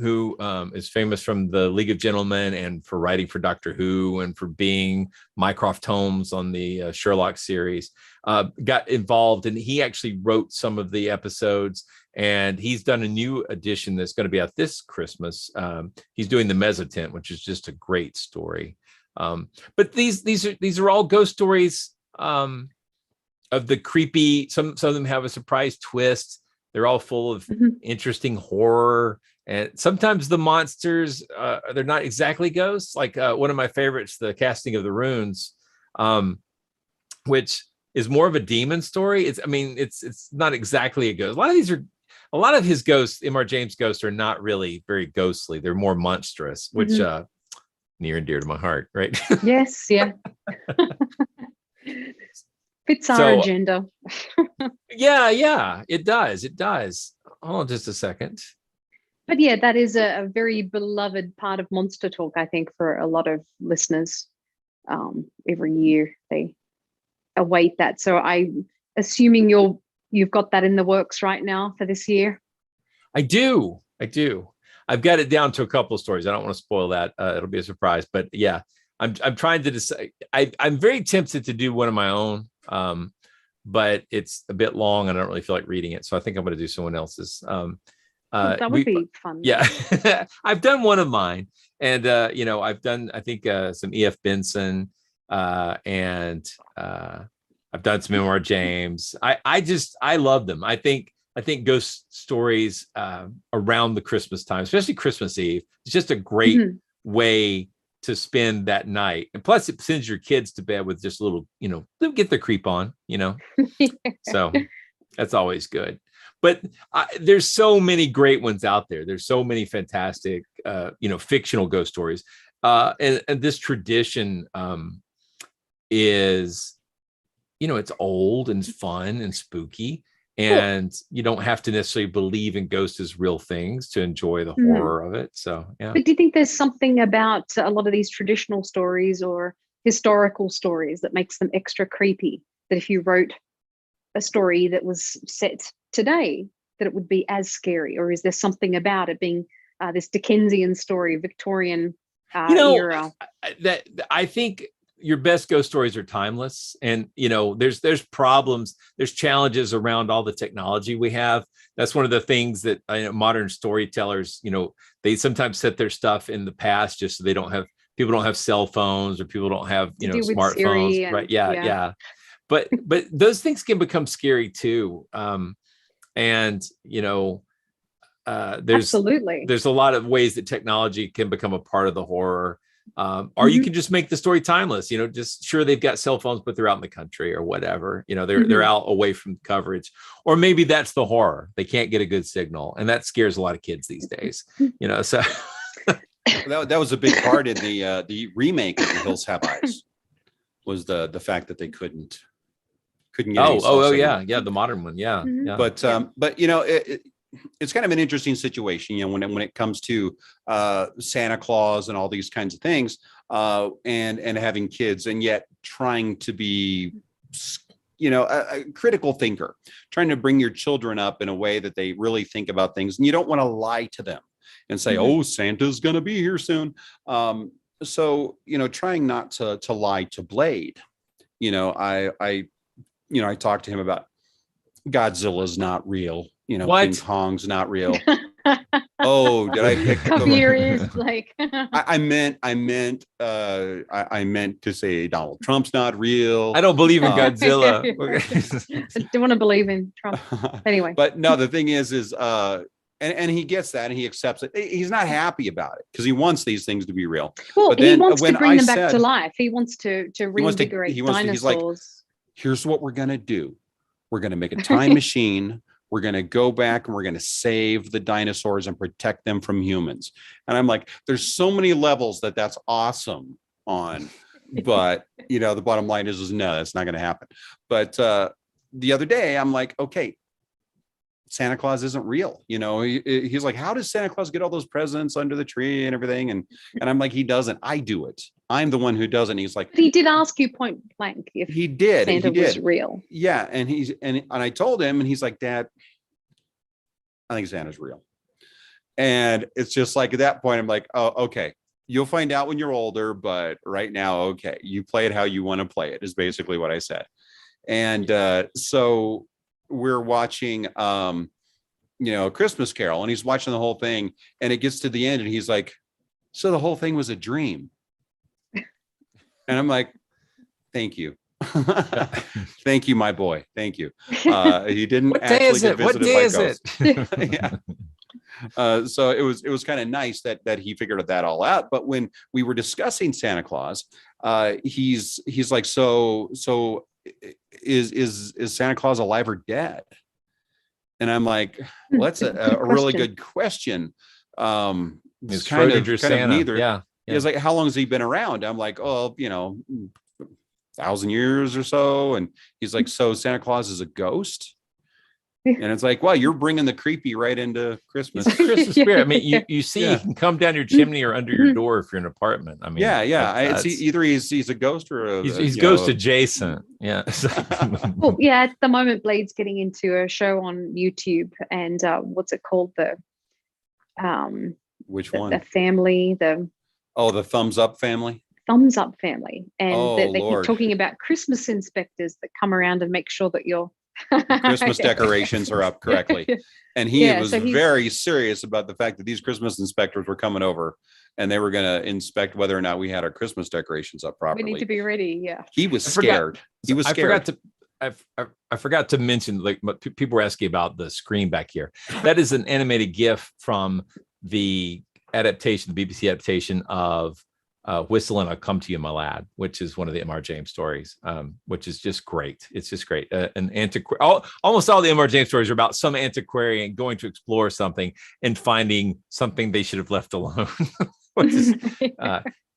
who is famous from the League of Gentlemen and for writing for Doctor Who and for being Mycroft Holmes on the Sherlock series, got involved, and he actually wrote some of the episodes. And he's done a new edition that's going to be out this Christmas. He's doing The Mezzotint, which is just a great story. But these are all ghost stories of the creepy. Some of them have a surprise twist. They're all full of interesting horror, and sometimes the monsters they're not exactly ghosts. Like one of my favorites, The Casting of the Runes, which is more of a demon story. It's not exactly a ghost. A lot of his ghosts, M.R. James ghosts, are not really very ghostly. They're more monstrous, which near and dear to my heart, right? Yes, yeah. Fits our agenda. Yeah, it does. Hold on just a second. But yeah, that is a very beloved part of Monster Talk, I think, for a lot of listeners. Every year they await that. So I'm assuming you've got that in the works right now for this year. I do. I've got it down to a couple of stories. I don't want to spoil that. It'll be a surprise. But yeah, I'm trying to decide. I'm very tempted to do one of my own. But it's a bit long and I don't really feel like reading it. So I think I'm going to do someone else's. That would be fun. Yeah, I've done one of mine, and I've done I think some E.F. Benson, and I've done some Memoir James. I love them. I think ghost stories around the Christmas time, especially Christmas Eve, it's just a great way to spend that night. And plus it sends your kids to bed with just a little, they'll get the creep on, so that's always good. But there's so many great ones out there. There's so many fantastic, fictional ghost stories. And this tradition is, it's old and fun and spooky. And you don't have to necessarily believe in ghosts as real things to enjoy the horror of it. So, yeah. But do you think there's something about a lot of these traditional stories or historical stories that makes them extra creepy? That if you wrote a story that was set today, that it would be as scary? Or is there something about it being this Dickensian story, Victorian era? I think your best ghost stories are timeless, and there's problems, there's challenges around all the technology we have. That's one of the things that modern storytellers, they sometimes set their stuff in the past just so people don't have cell phones, or people don't have smartphones, right? Yeah. But those things can become scary too. There's Absolutely. There's a lot of ways that technology can become a part of the horror. Or you can just make the story timeless, just sure they've got cell phones, but they're out in the country or whatever, they're out away from coverage, or maybe that's the horror. They can't get a good signal, and that scares a lot of kids these days, so. that was a big part in the remake of The Hills Have Eyes, was the fact that they couldn't get any cell signal. Yeah, the modern one. Yeah. But it's kind of an interesting situation, when it comes to Santa Claus and all these kinds of things, and having kids, and yet trying to be, a critical thinker, trying to bring your children up in a way that they really think about things, and you don't want to lie to them and say, "Oh, Santa's going to be here soon." So trying not to lie to Blade. I talked to him about Godzilla's not real. King Kong's not real. Oh, did I pick up your ears? Like I meant to say Donald Trump's not real. I don't believe in Godzilla. I don't want to believe in Trump. Anyway. But no, the thing is and he gets that, and he accepts it. He's not happy about it because he wants these things to be real. Well, but he wants to bring them back to life. He wants to reinvigorate dinosaurs. He's like, here's what we're gonna do. We're gonna make a time machine. We're going to go back and we're going to save the dinosaurs and protect them from humans. And I'm like, there's so many levels that's awesome on, but the bottom line is no, that's not going to happen. But the other day I'm like, okay, Santa Claus isn't real. He's like, how does Santa Claus get all those presents under the tree and everything? And I'm like, he doesn't. I do it. I'm the one who doesn't. He's like, but he did ask you point blank if he did. Santa was real. Yeah, and I told him, and he's like, Dad, I think Santa's real. And it's just like at that point, I'm like, oh, okay, you'll find out when you're older, but right now, okay, you play it how you want to play it, is basically what I said. And so we're watching A Christmas Carol, and he's watching the whole thing, and it gets to the end, and he's like, so the whole thing was a dream. And I'm like, thank you. Thank you, my boy. Thank you. He didn't actually get visited by ghosts. Yeah. So it was kind of nice that he figured that all out. But when we were discussing Santa Claus, he's like, so is Santa Claus alive or dead? And I'm like, well, that's a really good question. It's kind of neither. Yeah. He's like, how long has he been around? I'm like, oh, 1,000 years or so. And he's like, so Santa Claus is a ghost? And it's like, well, you're bringing the creepy right into Christmas. It's Christmas spirit. I mean, you see, he can come down your chimney or under your door if you're in an apartment. I mean, it's either he's a ghost or he's ghost adjacent. Yeah. Well, yeah. At the moment, Blade's getting into a show on YouTube, and what's it called? Which one? The family. The Thumbs Up Family. Thumbs Up Family, and they keep talking about Christmas inspectors that come around and make sure that your Christmas decorations are up correctly. And he was so very serious about the fact that these Christmas inspectors were coming over and they were going to inspect whether or not we had our Christmas decorations up properly. We need to be ready. Yeah. He was scared. He was scared. I forgot to mention, like, people were asking about the screen back here. That is an animated GIF from the adaptation, the BBC adaptation of Whistle and I'll Come to You, My Lad, which is one of the M.R. James stories, which is just great. It's just great. Almost all the M.R. James stories are about some antiquarian going to explore something and finding something they should have left alone. Which is,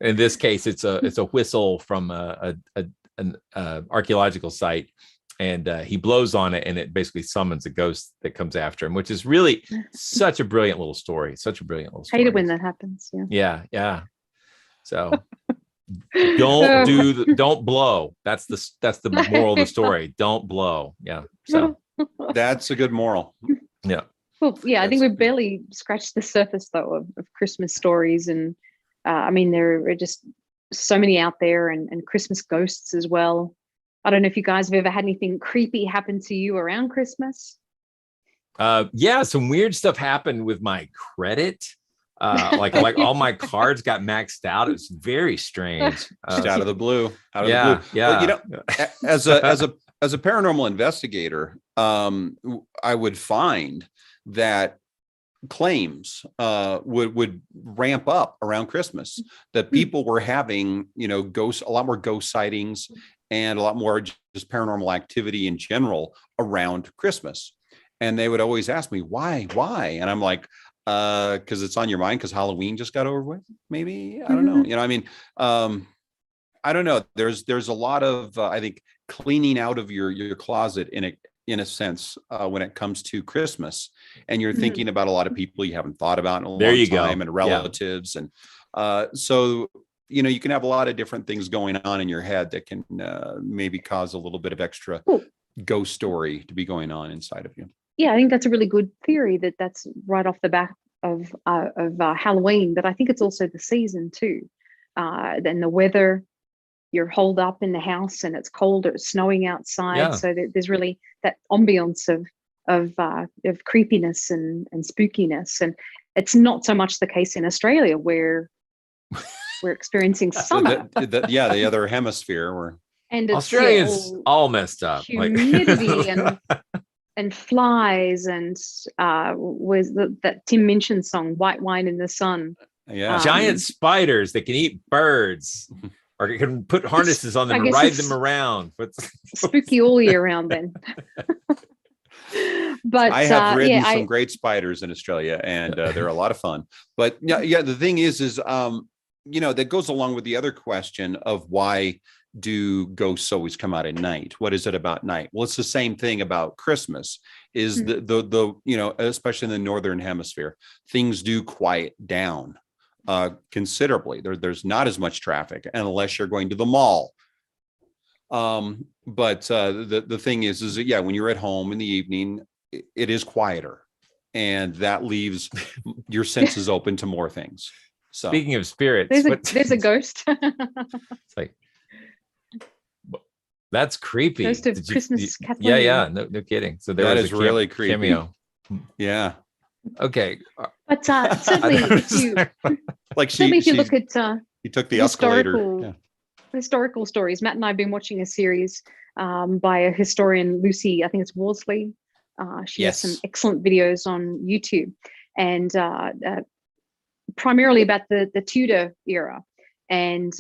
in this case, it's a whistle from an archaeological site, and he blows on it, and it basically summons a ghost that comes after him, which is really such a brilliant little story. Hate it when that happens. Yeah. So don't blow. That's the moral of the story. Don't blow. Yeah. So that's a good moral. Yeah. Well, yeah, I think we've barely scratched the surface though of Christmas stories, and I mean there are just so many out there, and Christmas ghosts as well. I don't know if you guys have ever had anything creepy happen to you around Christmas. Yeah, some weird stuff happened with my credit. Like all my cards got maxed out. It was very strange. Just out of the blue. Yeah. But, you know, as a paranormal investigator, I would find that claims would ramp up around Christmas, that people were having, you know, a lot more ghost sightings and a lot more just paranormal activity in general around Christmas. And they would always ask me, why? And I'm like, because it's on your mind, because Halloween just got over with, maybe. I don't know. You know, I mean, I don't know. There's a lot of I think cleaning out of your closet in a sense when it comes to Christmas, and you're thinking about a lot of people you haven't thought about in a long time, and relatives, and so you know, you can have a lot of different things going on in your head that can maybe cause a little bit of extra ghost story to be going on inside of you. Yeah, I think that's a really good theory, that's right off the back of Halloween, but I think it's also the season too. Then the weather, you're holed up in the house and it's cold or it's snowing outside. So there's really that ambience of creepiness and spookiness. And it's not so much the case in Australia, where we're experiencing summer. The other hemisphere. And Australia's all messed up. Humidity and flies, and was that Tim Minchin song, White Wine in the Sun. Yeah. Giant spiders that can eat birds, or can put harnesses on them and ride them around. Spooky all year round then. But I have ridden some great spiders in Australia, and they're a lot of fun. But yeah, the thing is you know, that goes along with the other question of why do ghosts always come out at night? What is it about night? Well, it's the same thing about Christmas, is the you know, especially in the northern hemisphere, things do quiet down considerably. There's not as much traffic, unless you're going to the mall. But the thing is that, yeah, when you're at home in the evening, it is quieter, and that leaves your senses open to more things. So speaking of spirits, there's a ghost. It's like, that's creepy. Ghost of Christmas Kathleen. Yeah, no kidding. So that is really creepy. Cameo. Yeah. Okay. But certainly, if you look at he took the escalator. Historical stories. Matt and I have been watching a series by a historian, Lucy, I think it's Worsley. She has some excellent videos on YouTube, and primarily about the Tudor era. And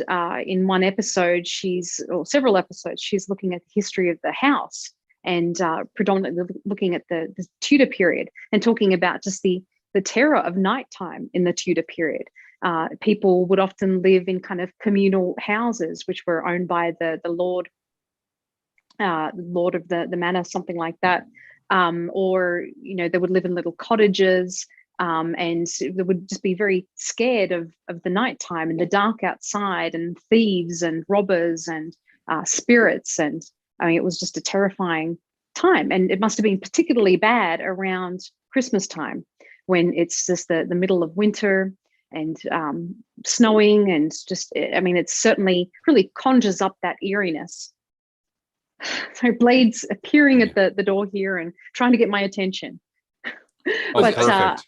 in one episode, several episodes, she's looking at the history of the house, and predominantly looking at the Tudor period, and talking about just the terror of nighttime in the Tudor period. People would often live in kind of communal houses, which were owned by the lord of the manor, something like that. Or, you know, they would live in little cottages, and they would just be very scared of the nighttime and the dark outside, and thieves and robbers and spirits. And I mean, it was just a terrifying time. And it must have been particularly bad around Christmas time, when it's just the middle of winter and snowing, and just, I mean, it certainly really conjures up that eeriness. So Blade's appearing at the door here and trying to get my attention. Oh, But perfect.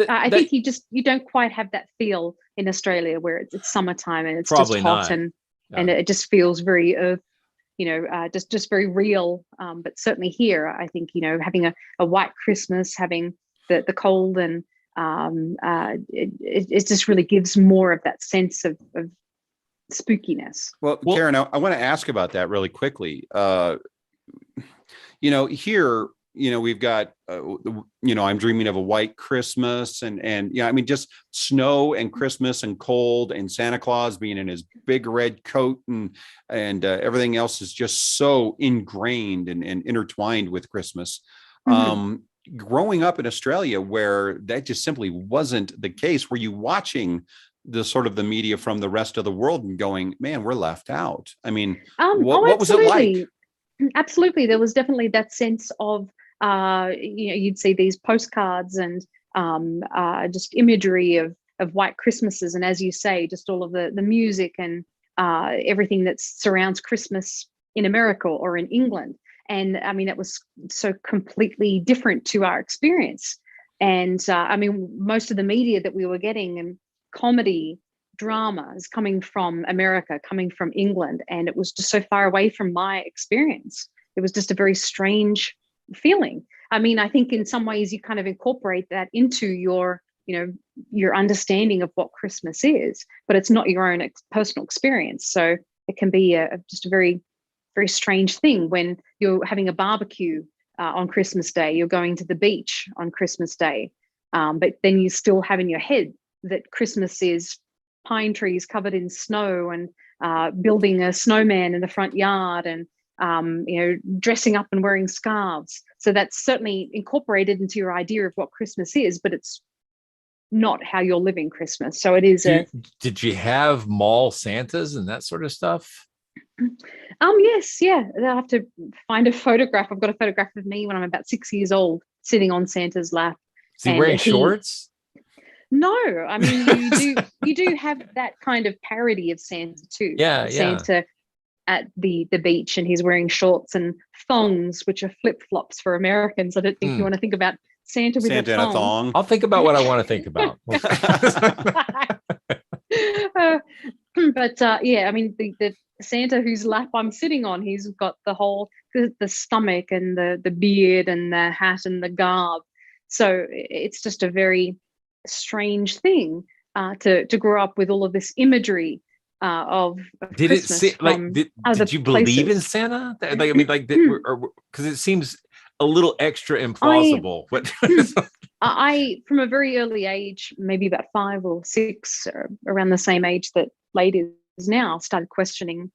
I think you don't quite have that feel in Australia where it's summertime and it's Probably just hot not. and it just feels very just very real. But certainly here, I think having a white Christmas, having the cold and it just really gives more of that sense of spookiness. Well, Karen, I want to ask about that really quickly. Here, we've got, I'm dreaming of a white Christmas and I mean, just snow and Christmas and cold and Santa Claus being in his big red coat and everything else is just so ingrained and intertwined with Christmas. Mm-hmm. Growing up in Australia, where that just simply wasn't the case, were you watching the sort of the media from the rest of the world and going, man, we're left out? I mean, what was it like? Absolutely. There was definitely that sense of, you'd see these postcards and just imagery of white Christmases. And as you say, just all of the music and everything that surrounds Christmas in America or in England. And I mean, it was so completely different to our experience. And I mean, most of the media that we were getting and comedy dramas coming from America, coming from England, and it was just so far away from my experience. It was just a very strange feeling. I mean, I think in some ways you kind of incorporate that into your understanding of what Christmas is, but it's not your own personal experience. So it can be just a very, very strange thing when you're having a barbecue on Christmas Day, you're going to the beach on Christmas Day, but then you still have in your head that Christmas is pine trees covered in snow and building a snowman in the front yard and dressing up and wearing scarves. So that's certainly incorporated into your idea of what Christmas is, but it's not how you're living Christmas. So it is. Did you have mall Santas and that sort of stuff? Yes, yeah. I'll have to find a photograph. I've got a photograph of me when I'm about 6 years old, sitting on Santa's lap. Is he wearing shorts? No, I mean you do have that kind of parody of Santa too. Yeah, Santa at the beach, and he's wearing shorts and thongs, which are flip-flops for Americans. I don't think you want to think about Santa with a thong. I'll think about what I want to think about. But I mean the Santa whose lap I'm sitting on, he's got the stomach and the beard and the hat and the garb. So it's just a very strange thing to grow up with all of this imagery of did Christmas. Did you believe in Santa? Because it seems a little extra implausible. I from a very early age, maybe about 5 or 6, around the same age that Lady is now, started questioning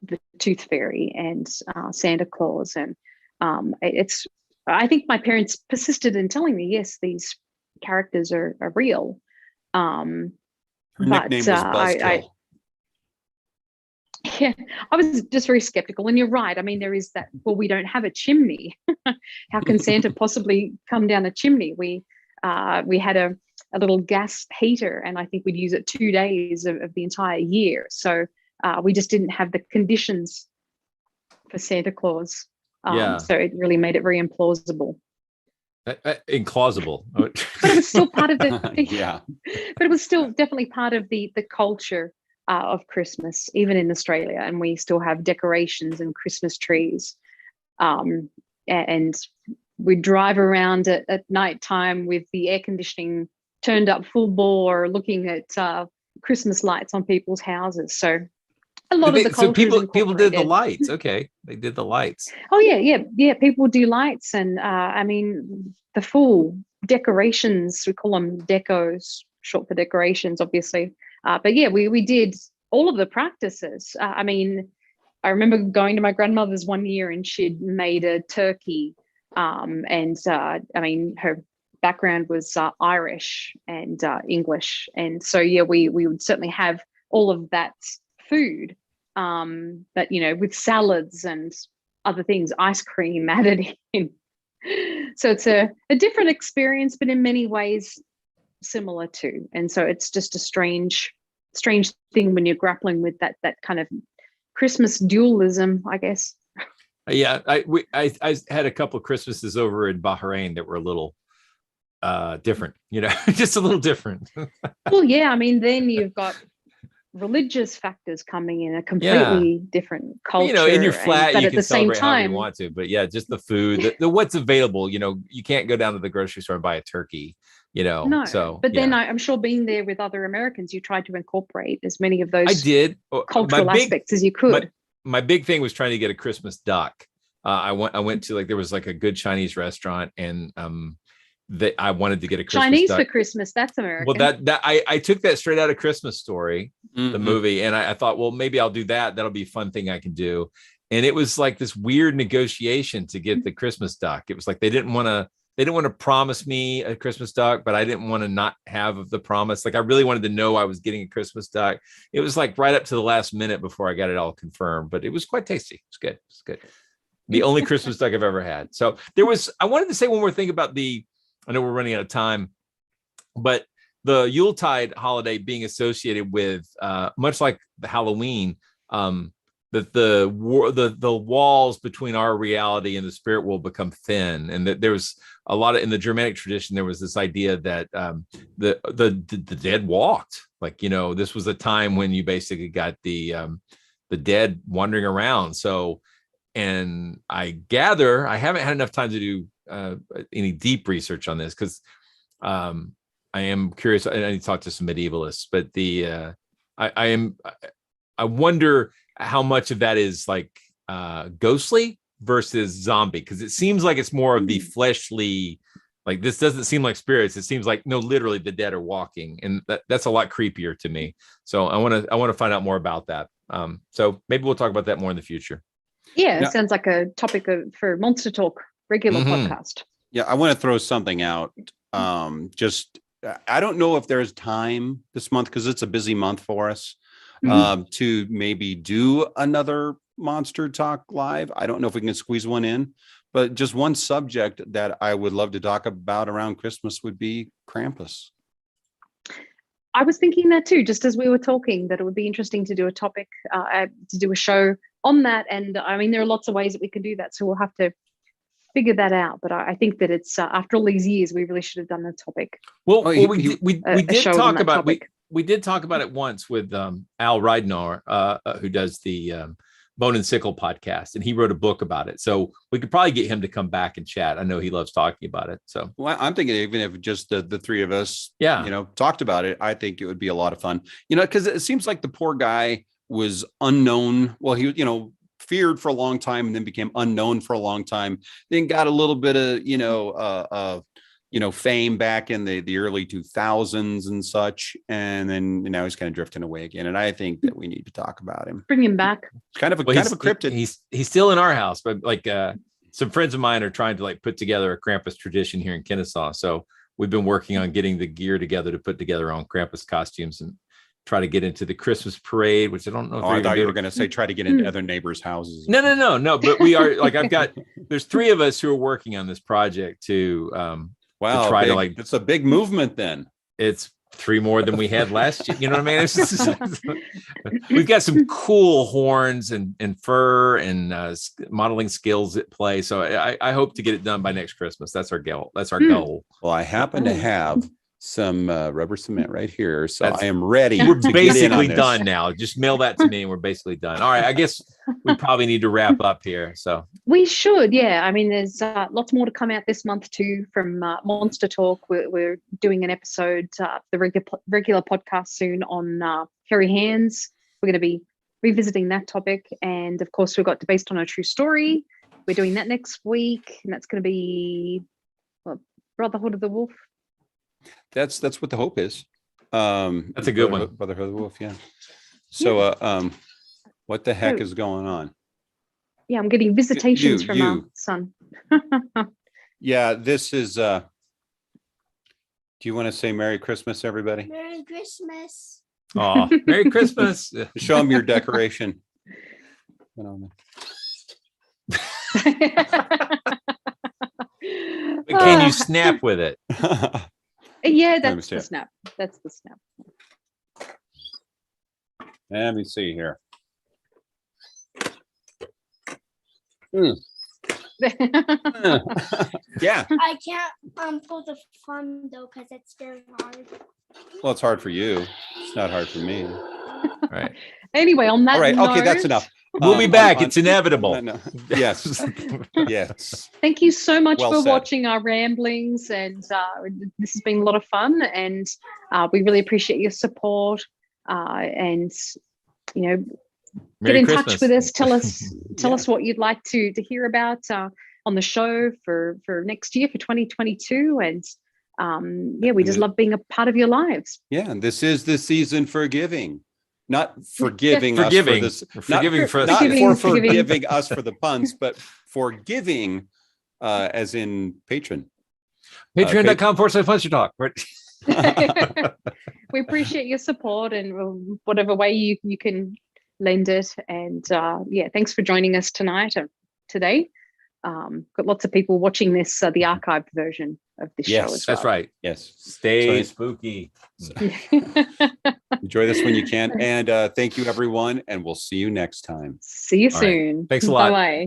the Tooth Fairy and Santa Claus, and I think my parents persisted in telling me, yes, these characters are real. Her nickname was Buzzkill. I was just very skeptical. And you're right. I mean, there is that, well, we don't have a chimney. How can Santa possibly come down a chimney? We had a little gas heater, and I think we'd use it 2 days of the entire year. So we just didn't have the conditions for Santa Claus. So it really made it very implausible. Implausible. But it was still part of the But it was still definitely part of the culture of Christmas, even in Australia, and we still have decorations and Christmas trees, and we drive around at night time with the air conditioning turned up full bore, looking at Christmas lights on people's houses. So a lot of the culture. So people did the lights. Okay, they did the lights. Oh yeah. People do lights, and I mean the full decorations. We call them decos, short for decorations, obviously. But yeah, we did all of the practices. I mean, I remember going to my grandmother's one year, and she'd made a turkey. And I mean, her background was Irish and English, and so yeah, we would certainly have all of that food, but with salads and other things, ice cream added in. So it's a different experience, but in many ways similar too. And so it's just a strange thing when you're grappling with that kind of Christmas dualism, I guess. Yeah, I had a couple of Christmases over in Bahrain that were a little different, just a little different. Well, yeah, I mean, then you've got religious factors coming in, a completely different culture. In your flat, but you at can the same celebrate however time, you want to, but yeah, just the food, the what's available. You can't go down to the grocery store and buy a turkey. no. So but then I'm sure being there with other Americans, you tried to incorporate as many of those I did cultural aspects as you could. My big thing was trying to get a Christmas duck. I went to there was like a good Chinese restaurant, and that I wanted to get a Christmas Chinese duck. for Christmas. That's American. Well, I took that straight out of Christmas Story, the movie, and I thought, well, maybe I'll do that. That'll be a fun thing I can do. And it was like this weird negotiation to get the Christmas duck. It was like they didn't want to promise me a Christmas duck, but I didn't want to not have the promise. Like I really wanted to know I was getting a Christmas duck. It was like right up to the last minute before I got it all confirmed, but it was quite tasty. It's good. It's good. The only Christmas duck I've ever had. So I wanted to say one more thing about I know we're running out of time, but the Yuletide holiday being associated with, much like the Halloween, that the walls between our reality and the spirit world become thin, and that there was a lot of, in the Germanic tradition, there was this idea that the dead walked. Like, this was a time when you basically got the dead wandering around. So, and I gather I haven't had enough time to do any deep research on this, because I am curious. I need to talk to some medievalists, but I wonder how much of that is like ghostly versus zombie, because it seems like it's more of the fleshly. Like, this doesn't seem like spirits. It seems like, no, literally the dead are walking, and that's a lot creepier to me. So I want to find out more about that. So maybe we'll talk about that more in the future. Yeah, it sounds like a topic for Monster Talk regular podcast. Yeah, I want to throw something out. I don't know if there's time this month, because it's a busy month for us, to maybe do another Monster Talk live. I don't know if we can squeeze one in, but just one subject that I would love to talk about around Christmas would be Krampus. I was thinking that too, just as we were talking, that it would be interesting to do a topic, to do a show on that. And I mean, there are lots of ways that we can do that, so we'll have to figure that out. But I think that it's after all these years, we really should have done the topic. Well, we did talk about we did talk about it once with Al Ridenour, who does the Bone and Sickle podcast, and he wrote a book about it. So we could probably get him to come back and chat. I know he loves talking about it. So, well, I'm thinking even if just the three of us, yeah, talked about it, I think it would be a lot of fun. Because it seems like the poor guy was unknown. Well, he, feared for a long time, and then became unknown for a long time. Then got a little bit of, fame back in the early 2000s and such. And then now he's kind of drifting away again. And I think that we need to talk about him. Bring him back. Kind of a cryptid. He's still in our house, but like some friends of mine are trying to like put together a Krampus tradition here in Kennesaw. So we've been working on getting the gear together to put together on Krampus costumes and try to get into the Christmas parade, which I don't know. If I thought you were going to say try to get into other neighbors' houses. No. But we are like, there's three of us who are working on this project to wow, to try to like. It's a big movement then. It's three more than we had last year. You know what I mean? We've got some cool horns and fur and modeling skills at play. So I hope to get it done by next Christmas. That's our goal. Well, I happen to have some rubber cement right here, so I am ready. We're basically done now. Just mail that to me and we're basically done. All right, I guess we probably need to wrap up here. So we should, yeah. I mean, there's lots more to come out this month too from Monster Talk. We're doing an episode, the regular podcast soon on hairy hands. We're going to be revisiting that topic, and of course, we've got Based on a True Story. We're doing that next week, and that's going to be Brotherhood of the Wolf. That's what the hope is. That's a good one. Brotherhood of the Wolf, yeah. So what the heck is going on? Yeah, I'm getting visitations from our son. Yeah, this is do you want to say Merry Christmas, everybody? Merry Christmas. Oh, Merry Christmas. Show them your decoration. Can you snap with it? Yeah, that's the snap. That's the snap. Let me see here. Yeah. I can't pull the fun though because it's very hard. Well, it's hard for you. It's not hard for me. Right. Anyway, on that All right. Okay, that's note, enough. We'll be back. It's inevitable. No. Yes. Yes. thank you so much Well for said. watching our ramblings, and this has been a lot of fun, and we really appreciate your support. And you know, Merry get in Christmas. touch with us. Tell us Yeah. what you'd like to hear about on the show for next year, for 2022. And yeah, we just love being a part of your lives. Yeah, and this is the season for giving. Not forgiving us for Forgiving. this. Forgiving for us. Not Forgiving, for forgiving. forgiving us for the puns, but for giving as in patron. Patreon.com/Monster Talk. Right. We appreciate your support, and whatever way you can lend it. And yeah, thanks for joining us tonight or today. Got lots of people watching this, the archived version of this show Yes, as well. That's right. Yes. Stay So- spooky. Enjoy this when you can. And thank you, everyone. And we'll see you next time. See you All right. soon. Thanks a lot. Bye-bye.